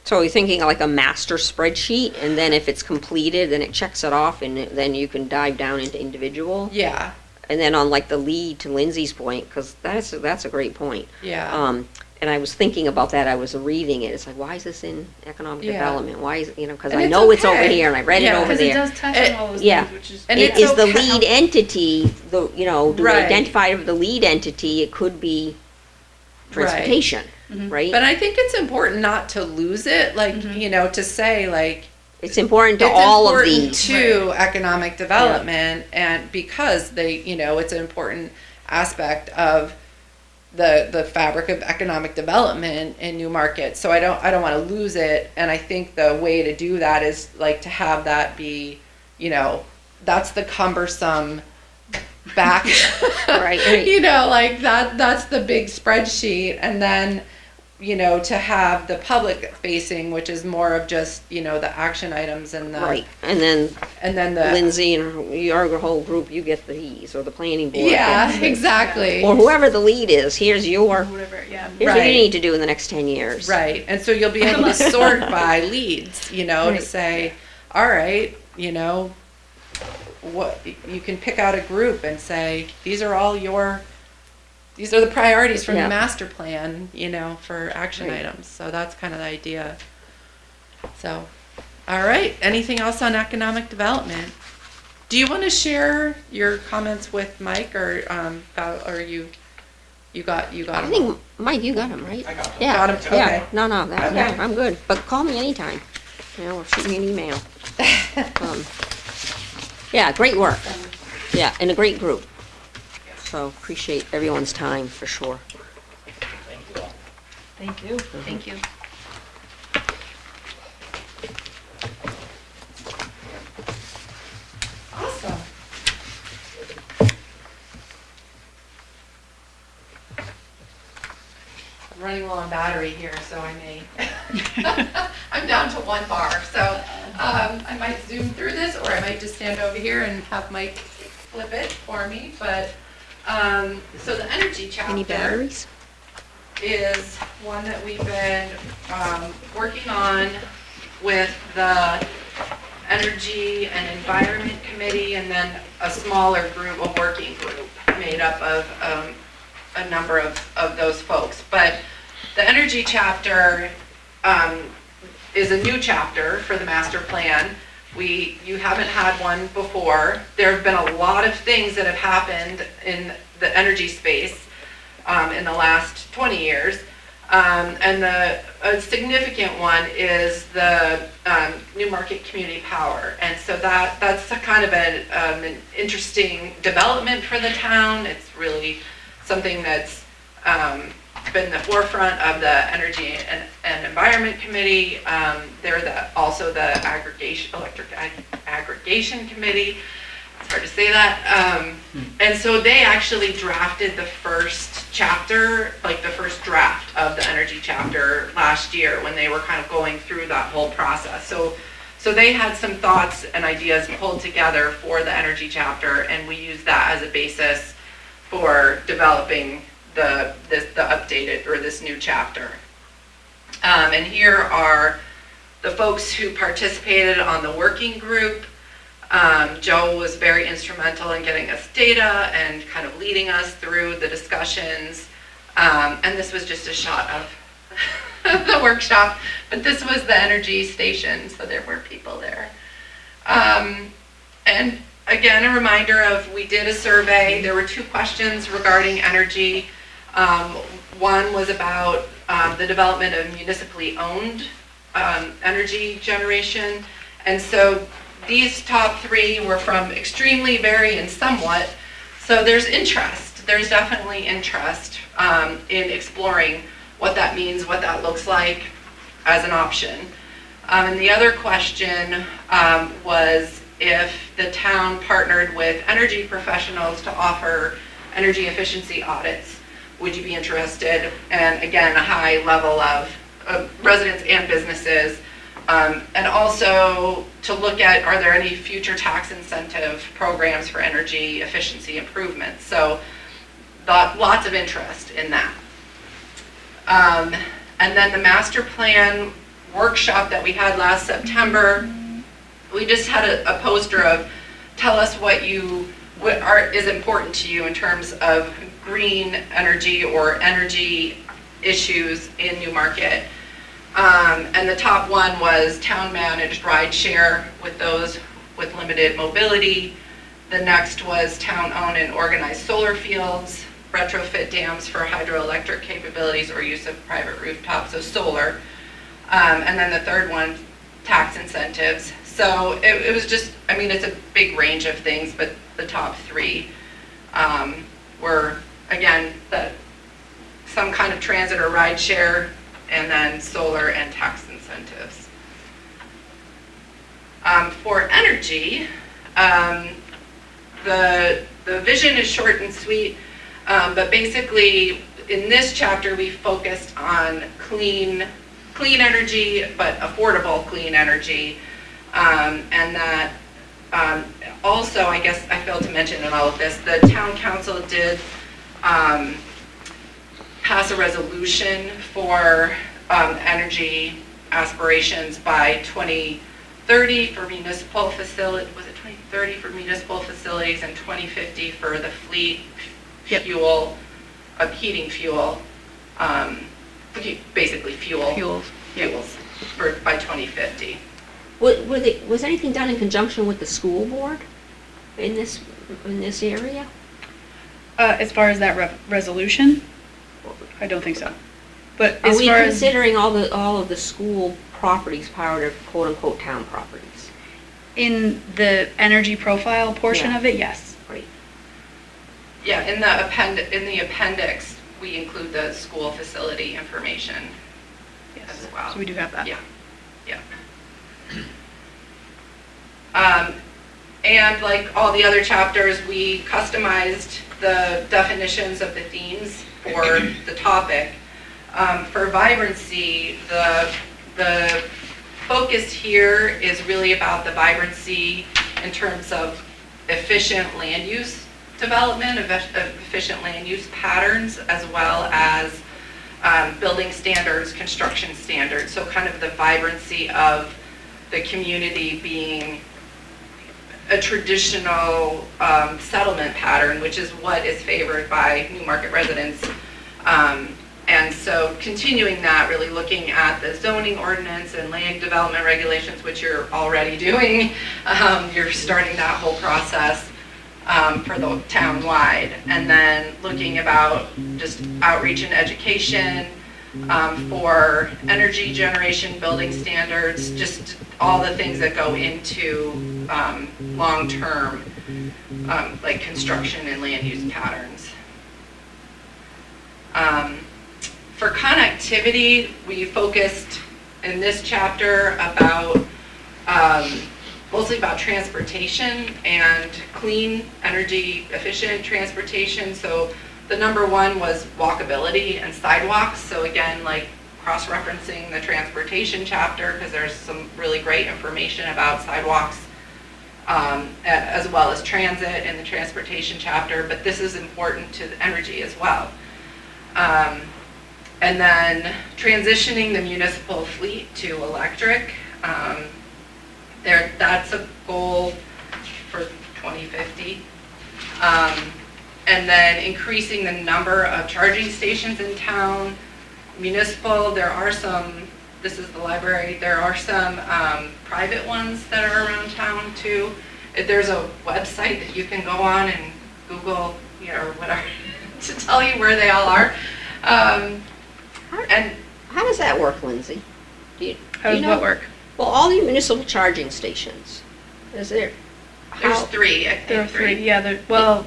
you're thinking like a master spreadsheet, and then if it's completed, then it checks it off, and then you can dive down into individual. yeah, And then on like the lead, to Lindsay's point, because that's a great point. yeah. And I was thinking about that. I was reading it. It's like, why is this in economic Yeah. development? Why is because And I it's know it's over okay. here, and I read it Yeah. over Because it there. does touch on all those yeah. things, which is And It it's is the okay. lead entity. Do we Right. identify the lead entity? It could be transportation, right? But I think it's important not to lose it, like, to say, like, It's important to it's all of important these. to economic development, and because it's an important aspect of the fabric of economic development in Newmarket. So I don't want to lose it, and I think the way to do that is like to have that be, that's the cumbersome back, Right. like that's the big spreadsheet, and then to have the public facing, which is more of just, the action items and the. Right, and then And then the. Lindsay and your whole group, you get these, or the planning board. Yeah, gets- exactly. Or whoever the lead is, here's Whatever, yeah. here's what Right. you need to do in the next 10 years. Right, and so you'll be able to sort by leads, to Right. say, all right, what, you can pick out a group and say, these are the priorities from Yeah. the master plan, for action Right. items. So that's kind of the idea. So, all right, anything else on economic development? Do you want to share your comments with Mike, or you got I them all? think, Mike, you got them, right? I got them. Yeah. Got 'em? Okay. Yeah, no, Okay. yeah, I'm good, but call me anytime, or shoot me an email. Um, Yeah, great work, yeah, and a great group. So appreciate everyone's time, for sure. Thank you. Thank you. Awesome. I'm running low on battery here, so I may. I'm down to 1 bar, so I might zoom through this, or I might just stand over here and have Mike flip it for me. But so the energy chapter Any batteries? is one that we've been working on with the Energy and Environment Committee, and then a smaller group, a working group, made up of a number of those folks. But the Energy chapter is a new chapter for the master plan. You haven't had one before. There have been a lot of things that have happened in the energy space in the last 20 years. And a significant one is the Newmarket Community Power. And so that's a kind of an interesting development for the town. It's really something that's been the forefront of the Energy and Environment Committee. They're also the Electric Aggregation Committee. It's hard to say that. And so they actually drafted the first chapter, like the first draft of the energy chapter last year, when they were kind of going through that whole process. So they had some thoughts and ideas pulled together for the energy chapter, and we used that as a basis for developing the updated, or this new chapter. And here are the folks who participated on the working group. Joe was very instrumental in getting us data and kind of leading us through the discussions. And this was just a shot of the workshop, but this was the energy station, so there were people there. And again, a reminder of, we did a survey. There were 2 questions regarding energy. One was about the development of municipally owned energy generation. And so these top 3 were from extremely, very, and somewhat. So there's interest. There's definitely interest in exploring what that means, what that looks like as an option. And the other question was if the town partnered with energy professionals to offer energy efficiency audits, would you be interested? And again, a high level of residents and businesses. And also to look at, are there any future tax incentive programs for energy efficiency improvements? So lots of interest in that. And then the master plan workshop that we had last September, we just had a poster of, tell us what is important to you in terms of green energy or energy issues in Newmarket. And the top one was town managed ride share with those with limited mobility. The next was town owned and organized solar fields, retrofit dams for hydroelectric capabilities or use of private rooftops, so solar. And then the third one, tax incentives. So it was just, it's a big range of things, but the top 3 were, again, some kind of transit or ride share, and then solar and tax incentives. For energy, the vision is short and sweet, but basically in this chapter, we focused on clean energy, but affordable clean energy. And that, also, I guess I failed to mention in all of this, the town council did pass a resolution for energy aspirations by 2030 for municipal facility, was it 2030 for municipal facilities and 2050 for the fleet fuel, heating fuel, basically fuels by 2050. Was anything done in conjunction with the school board in this area? As far as that resolution, I don't think so. But Are as we far as considering all of the school properties part of quote-unquote town properties? in the energy profile portion Yeah. of it, yes. Right. Yeah, in the appendix, we include the school facility information Yes. as well. So we do have that. Yeah, yeah. And like all the other chapters, we customized the definitions of the themes for the topic. For vibrancy, the focus here is really about the vibrancy in terms of efficient land use development, efficient land use patterns, as well as building standards, construction standards. So kind of the vibrancy of the community being a traditional settlement pattern, which is what is favored by Newmarket residents. And so continuing that, really looking at the zoning ordinance and land development regulations, which you're already doing. You're starting that whole process for the town-wide. And then looking about just outreach and education for energy generation, building standards, just all the things that go into long-term like construction and land use patterns. For connectivity, we focused in this chapter about mostly about transportation and clean, energy efficient transportation. So the number one was walkability and sidewalks. So again, like cross-referencing the transportation chapter, because there's some really great information about sidewalks as well as transit in the transportation chapter, but this is important to the energy as well. And then transitioning the municipal fleet to electric. That's a goal for 2050. And then increasing the number of charging stations in town. Municipal, there are some, this is the library, there are some private ones that are around town too. There's a website that you can go on and Google, or whatever, to tell you where they all are. And How does that work, Lindsay? How does what work? Well, all the municipal charging stations, is there? there's three, I think. There are three. Yeah.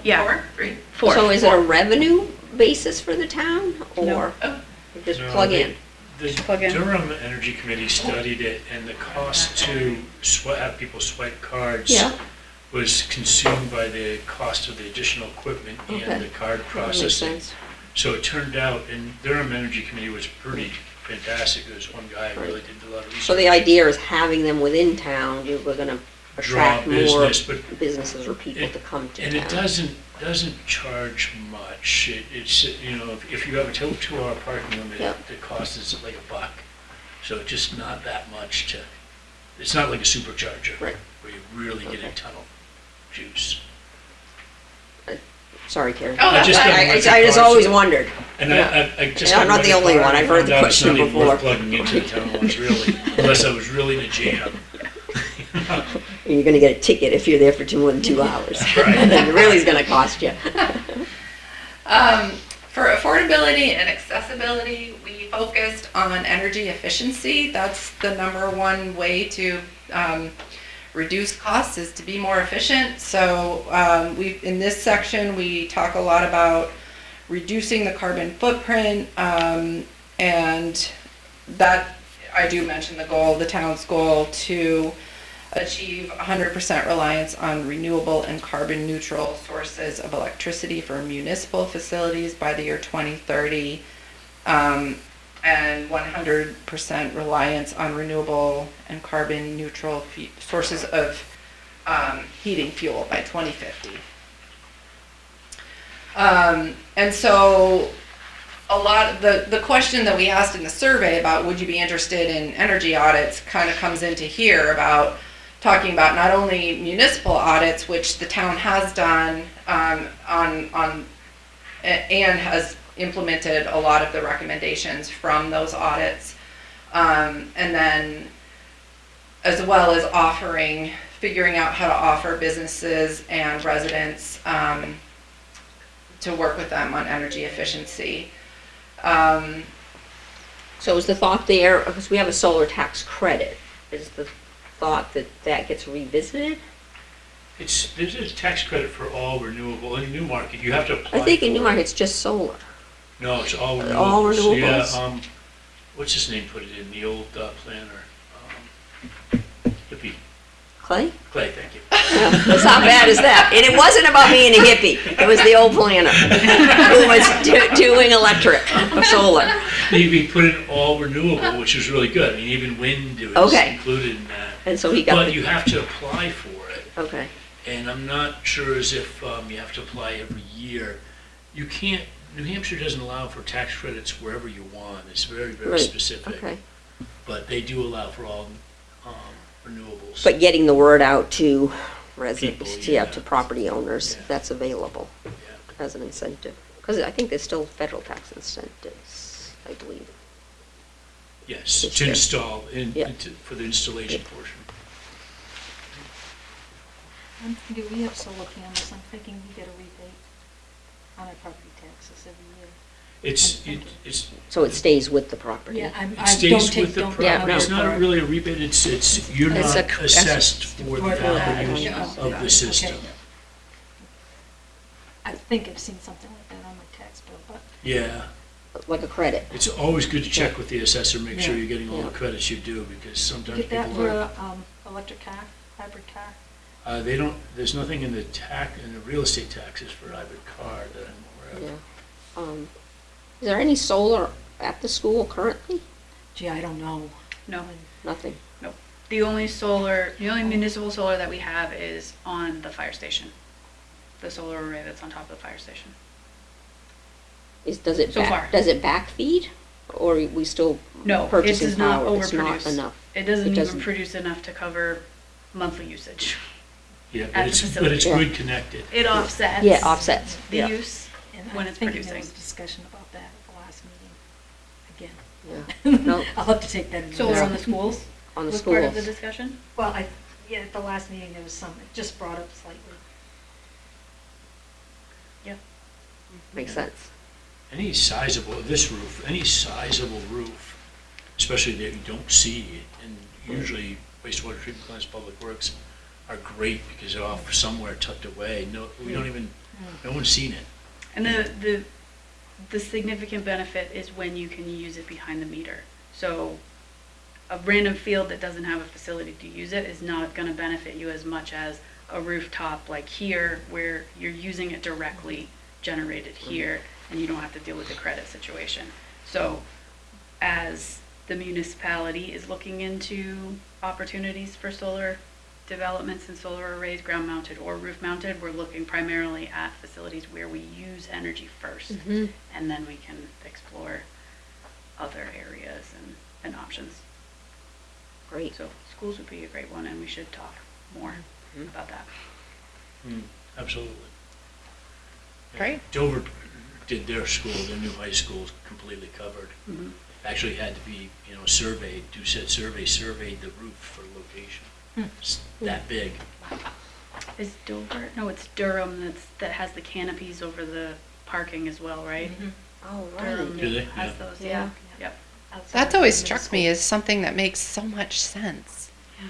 Yeah. Three. Four. So is it a revenue basis for the town, No. or Oh. you just No, plug in? The Plug in. Durham Energy Committee studied it, and the cost to have people swipe cards Yeah. was consumed by the cost of the additional equipment Okay. and the card That makes processing. sense. So it turned out, and Durham Energy Committee was pretty fantastic. There was one guy who really did a lot of research. So the idea is having them within town, we're gonna attract Draw more business, but businesses or people to come to And town. it doesn't charge much. It's, if you have a 2-hour parking limit, Yep. the cost is like $1. So it's just not that much it's not like a supercharger. Right. Where you really get a Okay. ton of juice. Sorry, Carrie. Oh, that's just fine. don't I like the just cars. always wondered. And Yeah. I just. And I'm got not the my only car one. I've and heard the found out it's question not even before. worth plugging into the town ones, really, unless I was really in a jam. And you're gonna get a ticket if you're there for more than 2 hours. Right. And then it really is gonna cost you. For affordability and accessibility, we focused on energy efficiency. That's the number one way to reduce costs, is to be more efficient. So in this section, we talk a lot about reducing the carbon footprint, and that, I do mention the goal, the town's goal to achieve 100% reliance on renewable and carbon neutral sources of electricity for municipal facilities by the year 2030, and 100% reliance on renewable and carbon neutral sources of heating fuel by 2050. And so a lot of the question that we asked in the survey about would you be interested in energy audits kind of comes into here, about talking about not only municipal audits, which the town has done and has implemented a lot of the recommendations from those audits, and then as well as figuring out how to offer businesses and residents to work with them on energy efficiency. So is the thought there, because we have a solar tax credit, is the thought that that gets revisited? There's a tax credit for all renewable. In Newmarket, you have to apply I think in for it. Newmarket it's just solar. No, it's all renewables. All renewables? Yeah, what's his name put it in, the old planner? Hippie. Clay? Clay, thank you. That's not bad as that. And it wasn't about being a hippie. It was the old planner who was doing electric, solar. He put in all renewable, which was really good. I mean, even wind was Okay. included in that. And so he got But the, you have to apply for it. okay. And I'm not sure as if you have to apply every year. You can't, New Hampshire doesn't allow for tax credits wherever you want. It's very, very Right. specific. Okay. But they do allow for all renewables. But getting the word out to residents, People, yeah, yeah. to property owners, Yeah. that's available Yeah. as an incentive. Because I think there's still federal tax incentives, I believe. Yes, This to year. install, Yeah. for the installation portion. Do we have solar panels? I'm thinking we get a rebate on our property taxes every year. It's, So it stays with the property. Yeah, it I stays don't with take, the don't property. take my It's word not for it. really a rebate, you're It's not a- assessed for the For the value value. of the system. Okay. I think I've seen something like that on my tax bill, but Yeah, Like a credit. it's always good to check with the assessor, make sure Yeah. you're getting all the Yeah. credits you do, because you sometimes get that people for are, a electric car, hybrid car? they don't, there's nothing in the real estate taxes for hybrid car that I'm aware of. Yeah. Is there any solar at the school currently? Gee, I don't know. No, Nothing. the only municipal solar that we have is on the fire station. The solar array that's on top of the fire station. Does it So far. does it backfeed, or are we still No, it purchasing does not power? It's not overproduce. enough. It doesn't It even doesn't. produce enough to cover monthly usage. Yeah, At but the it's facility. Yeah. good connected. It offsets. Yeah, offsets. The Yeah. use And when I it's think there producing. was discussion about that at the last meeting, Yeah. again. No. I'll have to take that into Solar on the account. schools On the was part of schools. the discussion? Well, yeah, at the last meeting, there was some, it just brought up slightly. Makes sense. Any sizable roof, especially that you don't see, and usually wastewater treatment plants, public works, are great because they're off somewhere tucked away. No, we don't even, no one's seen it. And the significant benefit is when you can use it behind the meter. So a random field that doesn't have a facility to use it is not gonna benefit you as much as a rooftop like here, where you're using it directly generated here, and you don't have to deal with the credit situation. So as the municipality is looking into opportunities for solar developments and solar arrays, ground mounted or roof mounted, we're looking primarily at facilities where we use energy first, Mhm. and then we can explore other areas and options. Great. So schools would be a great one, and we should talk more about that. Absolutely. Yeah. Great. Dover did their school, their new high school is completely covered. Mhm. Actually had to be, surveyed, surveyed the roof for location. It's that big. Is Dover? No, it's Durham that has the canopies over the parking as well, right? Oh, Durham Do they? has Yeah. those, Yeah. yeah. Yep. Outside That's of always the struck school. me as something that makes so much sense. Yeah.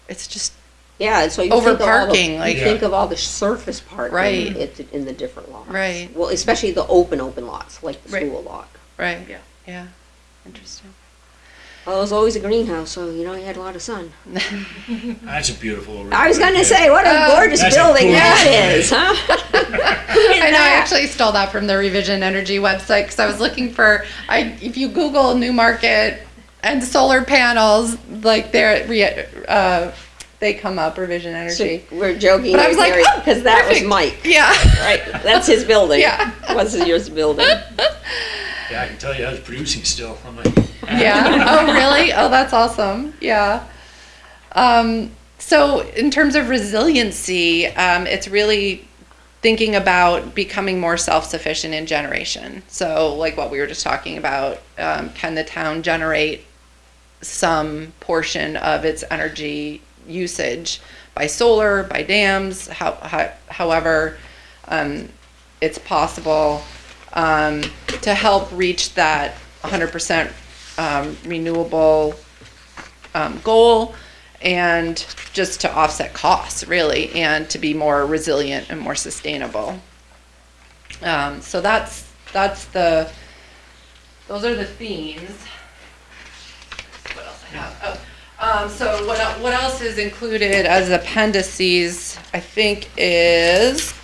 It's just Yeah, and so you Over think of all the, parking, like- you think of all the surface parking Right. in the different lots. Right. Well, especially the open lots, like the Right. school lot. right. Yeah. Yeah. Interesting. Well, it was always a greenhouse, so, you know, he had a lot of sun. That's a beautiful array. I was right gonna there. say, what a gorgeous That's a building gorgeous that array. is, huh? I know, I actually stole that from the Revision Energy website because I was looking for, if you Google Newmarket and solar panels, like they come up, Revision So Energy. we're joking, But I was like, oh, because that was perfect. Mike, Yeah. right? That's his building. Yeah. Was yours building? Yeah, I can tell you I was producing still. I'm like, Yeah. Oh, really? Oh, that's awesome. Yeah. So in terms of resiliency, it's really thinking about becoming more self-sufficient in generation. So like what we were just talking about, can the town generate some portion of its energy usage by solar, by dams, however it's possible, to help reach that 100% renewable goal, and just to offset costs really, and to be more resilient and more sustainable. So those are the themes. What else I have? So what else is included as appendices, I think, is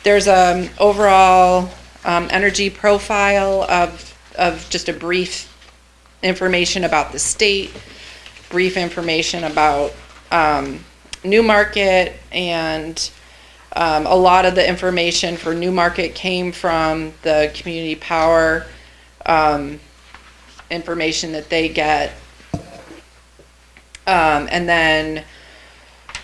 there's an overall energy profile of just a brief information about the state, brief information about Newmarket, and a lot of the information for Newmarket came from the community power information that they get. And then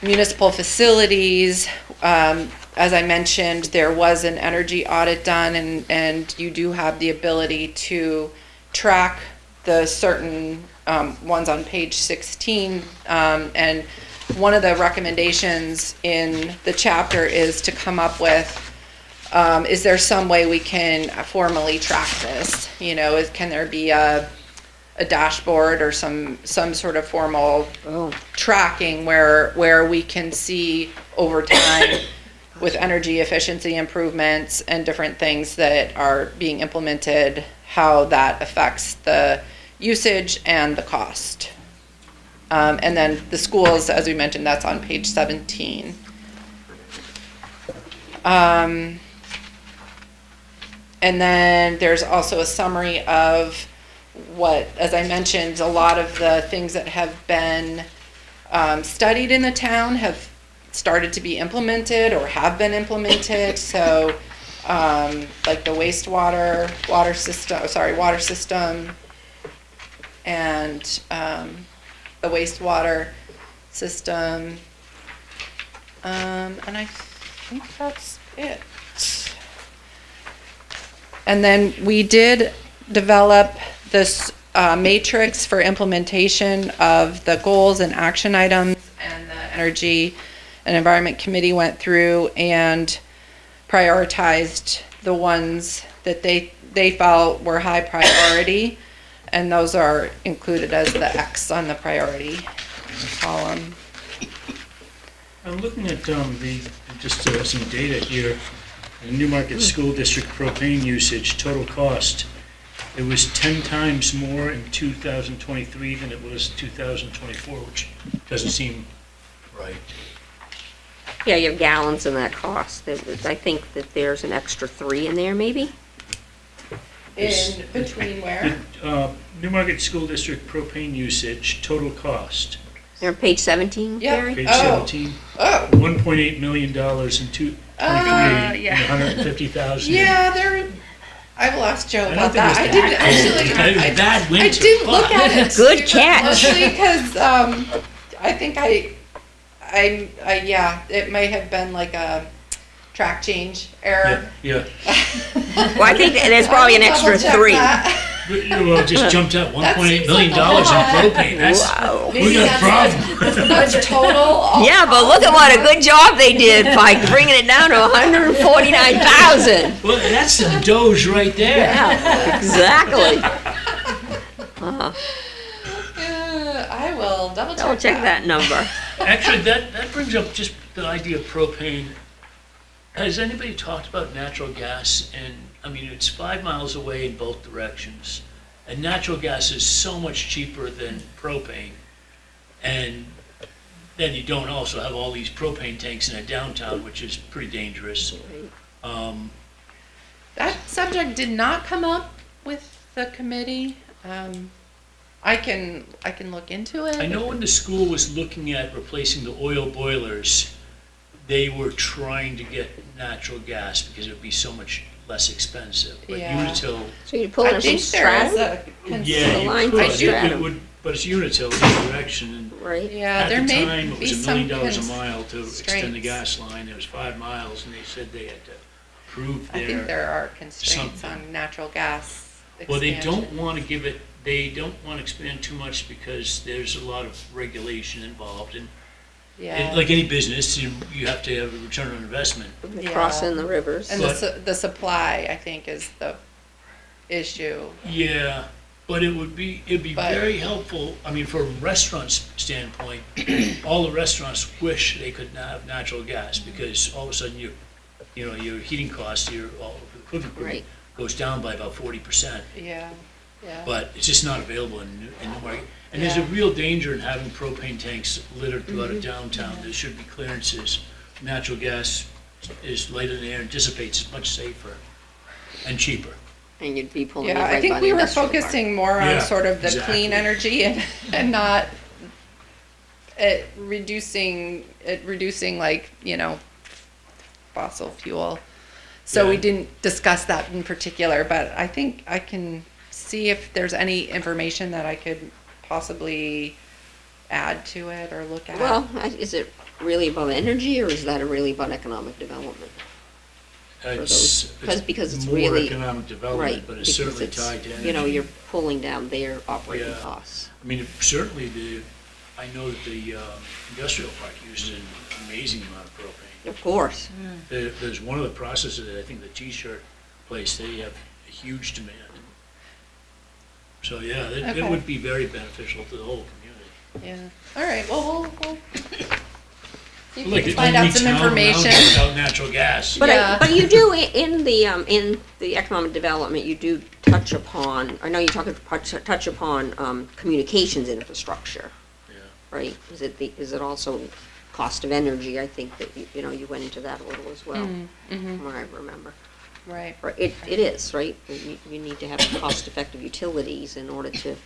municipal facilities, as I mentioned, there was an energy audit done, and you do have the ability to track the certain ones on page 16. And one of the recommendations in the chapter is to come up with, is there some way we can formally track this? You know, can there be a dashboard or some sort of formal tracking where we can see over time with energy efficiency improvements and different things that are being implemented, how that affects the usage and the cost. And then the schools, as we mentioned, that's on page 17. And then there's also a summary of what, as I mentioned, a lot of the things that have been studied in the town have started to be implemented or have been implemented. So like the water system, and the wastewater system, and I think that's it. And then we did develop this matrix for implementation of the goals and action items, and the Energy and Environment Committee went through and prioritized the ones that they felt were high priority, and those are included as the X on the priority column. I'm looking at some data here. The Newmarket School District propane usage, total cost. It was 10 times more in 2023 than it was 2024, which doesn't seem right. Yeah, your gallons and that cost. I think that there's an extra 3 in there, maybe? In between where? Newmarket School District propane usage, total cost. They're on page 17, Yep. Gary? Page Oh. 17. Oh, $1.8 million in 23 yeah. and 150,000. yeah, I've lost Joe I don't about think it was that. I didn't that cold. actually. It was a bad winter, I didn't look but- at it. Good super catch. closely, because I think yeah, it may have been like a track change error. Yeah. Well, I think that there's probably an I'll extra double check 3. that. Well, it just jumped up $1.8 seems million like a lot. in propane. That's, Wow. we got a problem. That's total. Yeah, but look at what a good job they did by bringing it down to 149,000. Well, that's some Doge right there. Yeah, exactly. I will double check. Double check that number. Actually, that brings up just the idea of propane. Has anybody talked about natural gas? And I mean, it's 5 miles away in both directions. And natural gas is so much cheaper than propane. And then you don't also have all these propane tanks in a downtown, which is pretty dangerous. That subject did not come up with the committee. I can look into it. I know when the school was looking at replacing the oil boilers, they were trying to get natural gas because it would be so much less expensive. But Yeah. Unitil, So you pull I in some think there is stratum, a yeah, the you line could. for stratum. It would, but it's Unitil in the direction. And right? Yeah, at there the may time, it be was $1 some million a mile to extend the constraints. gas line. It was 5 miles, and they said they had to prove I think their. there are constraints something. on natural gas Well, they expansion. don't want to give it. They don't want to expand too much because there's a lot of regulation involved, and Yeah. like any business, you have to have a return on investment. Yeah. Crossing the rivers. And But- the supply, I think, is the issue. Yeah, but it'd be But- very helpful. I mean, from a restaurant's standpoint, all the restaurants wish they could have natural gas because all of a sudden your heating costs, your all of the cooking Right. goes down by about 40%. Yeah, yeah. But it's just not available in Newmarket. And there's a Yeah. real danger in having propane tanks littered throughout a downtown. There should be clearances. Natural gas is light in the air and dissipates. It's much safer and cheaper. And you'd be pulling it Yeah, I right think by we the were industrial park. focusing more on Yeah, sort of the exactly. clean energy and not reducing like, fossil fuel. So we Yeah. didn't discuss that in particular, but I think I can see if there's any information that I could possibly add to it or look at. Well, is it really about energy, or is that really about economic development? It's, because it's more really- economic development, Right, but it's because certainly tied to energy. you're pulling down their operating Yeah. costs. I mean, certainly I know that the industrial park uses an amazing amount of propane. Of course. There's one of the processes, I think the T-shirt place, they have a huge demand. So, yeah, it Okay. would be very beneficial to the whole community. Yeah, all right, well, we'll see if we Like, can the find out only some town around information. here without natural gas. But Yeah. but you do in the economic development, you do touch upon. I know you touch upon communications infrastructure, Yeah. right? Is it also cost of energy? I think that you went into that a little as well, from what I remember. Right. Or it is, right? You need to have cost-effective utilities in order to,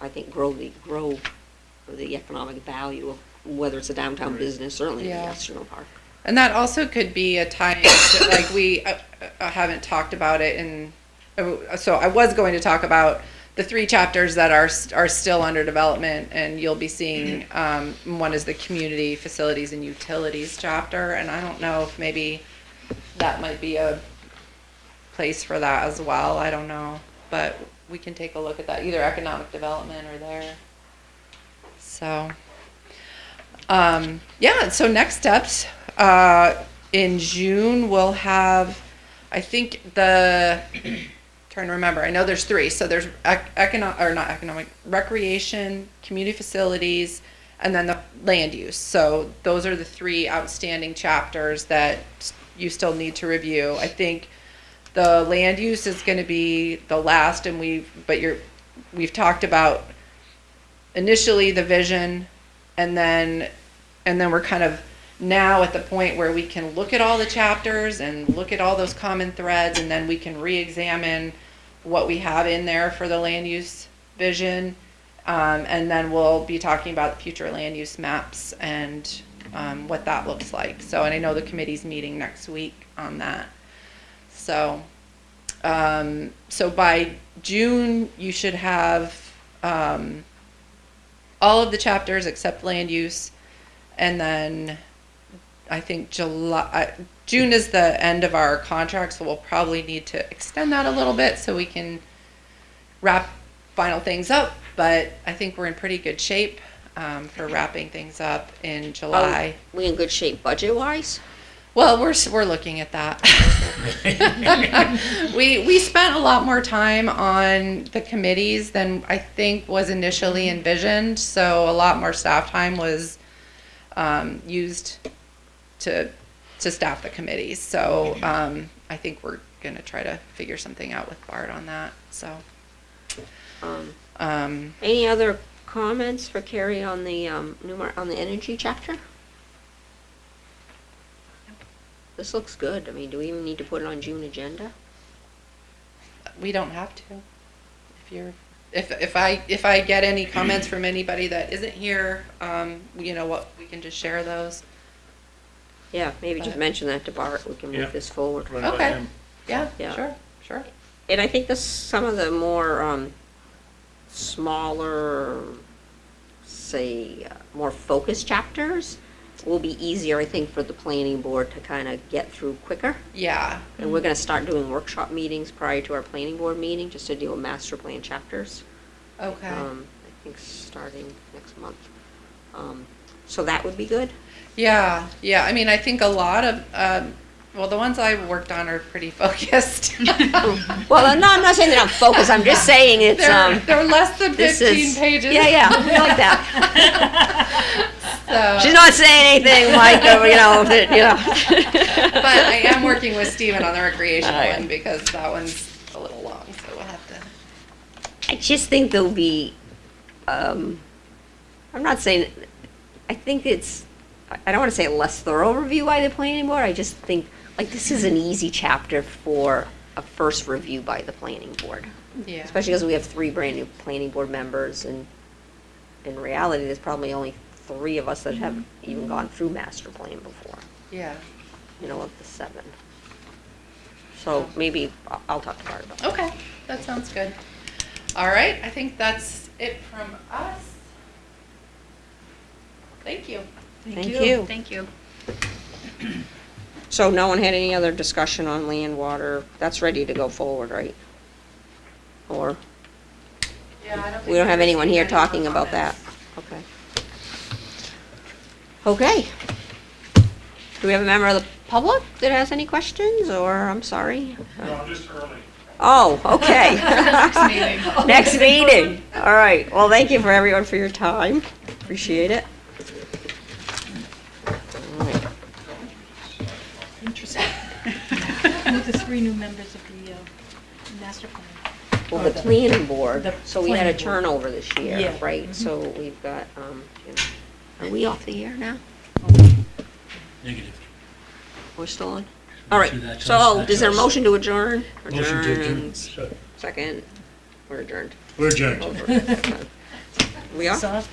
I think grow the economic value of whether it's a downtown Right. business, certainly the Yeah. industrial park. And that also could be a time, to, like we haven't talked about it so I was going to talk about the 3 chapters that are still under development, and you'll be seeing, one is the community facilities and utilities chapter, and I don't know if maybe that might be a place for that as well, I don't know, but we can take a look at that, either economic development or there. So, yeah, so next steps, in June, we'll have, I think trying to remember, I know there's 3, so there's recreation, community facilities, and then the land use. So those are the 3 outstanding chapters that you still need to review. I think the land use is gonna be the last, and we've talked about initially the vision, and then we're kind of now at the point where we can look at all the chapters and look at all those common threads, and then we can re-examine what we have in there for the land use vision. And then we'll be talking about future land use maps and what that looks like. So, and I know the committee's meeting next week on that. So, so by June, you should have all of the chapters except land use, and then I think June is the end of our contract, so we'll probably need to extend that a little bit so we can wrap final things up. But I think we're in pretty good shape for wrapping things up in July. We in good shape budget-wise? Well, we're looking at that. We spent a lot more time on the committees than I think was initially envisioned. So a lot more staff time was used to staff the committees. So I think we're gonna try to figure something out with Bart on that. So Any other comments for Carrie on the, on the energy chapter? This looks good. I mean, do we even need to put it on June agenda? We don't have to. If you're, if I get any comments from anybody that isn't here, you know what, we can just share those. Yeah, maybe just But- mention that to Bart. We can Yeah. move this forward. Run by Okay. them. Yeah, Yeah. sure. And I think this, some of the more, smaller, say, more focused chapters will be easier, I think, for the planning board to kind of get through quicker. Yeah. And we're gonna start doing workshop meetings prior to our planning board meeting, just to deal with master plan chapters. Okay. I think starting next month. So that would be good. Yeah. I mean, I think a lot of, well, the ones I worked on are pretty focused. Well, no, I'm not saying that I'm focused, I'm just saying it's, They're less than this 15 is. pages. Yeah, we like that. So, She's not saying anything like, you know, that, you know. but I am working with Steven on the recreation All right. one because that one's a little long, so we'll have to. I just think there'll be, I'm not saying, I think it's, I don't want to say a less thorough review by the planning board, I just think, like, this is an easy chapter for a first review by the planning board. Yeah. Especially because we have 3 brand-new planning board members, and in reality, there's probably only 3 of us that have even gone through master plan before, Yeah. you know, of the 7. So maybe I'll talk to Bart about that. Okay, that sounds good. All right, I think that's it from us. Thank you. Thank you. Thank you. So no one had any other discussion on land, water, that's ready to go forward, right? Or, Yeah, I don't we don't have anyone here talking about that? Okay. Okay. Do we have a member of the public that has any questions, or, I'm sorry? No, just early. Oh, okay. Next meeting. All right, well, thank you for everyone for your time, appreciate it. All right. Interesting. With the 3 new members of the master plan. Well, Or the planning board, the so we had a planning board. turnover this year, Yeah. right? So we've got, you know, are we off the air now? Negative. We're still on? All right, So that's so us, that's is there a us. motion to adjourn? Motion to adjourn. Adjourn. So, Second, we're adjourned. we're adjourned. Over. We are? Soft.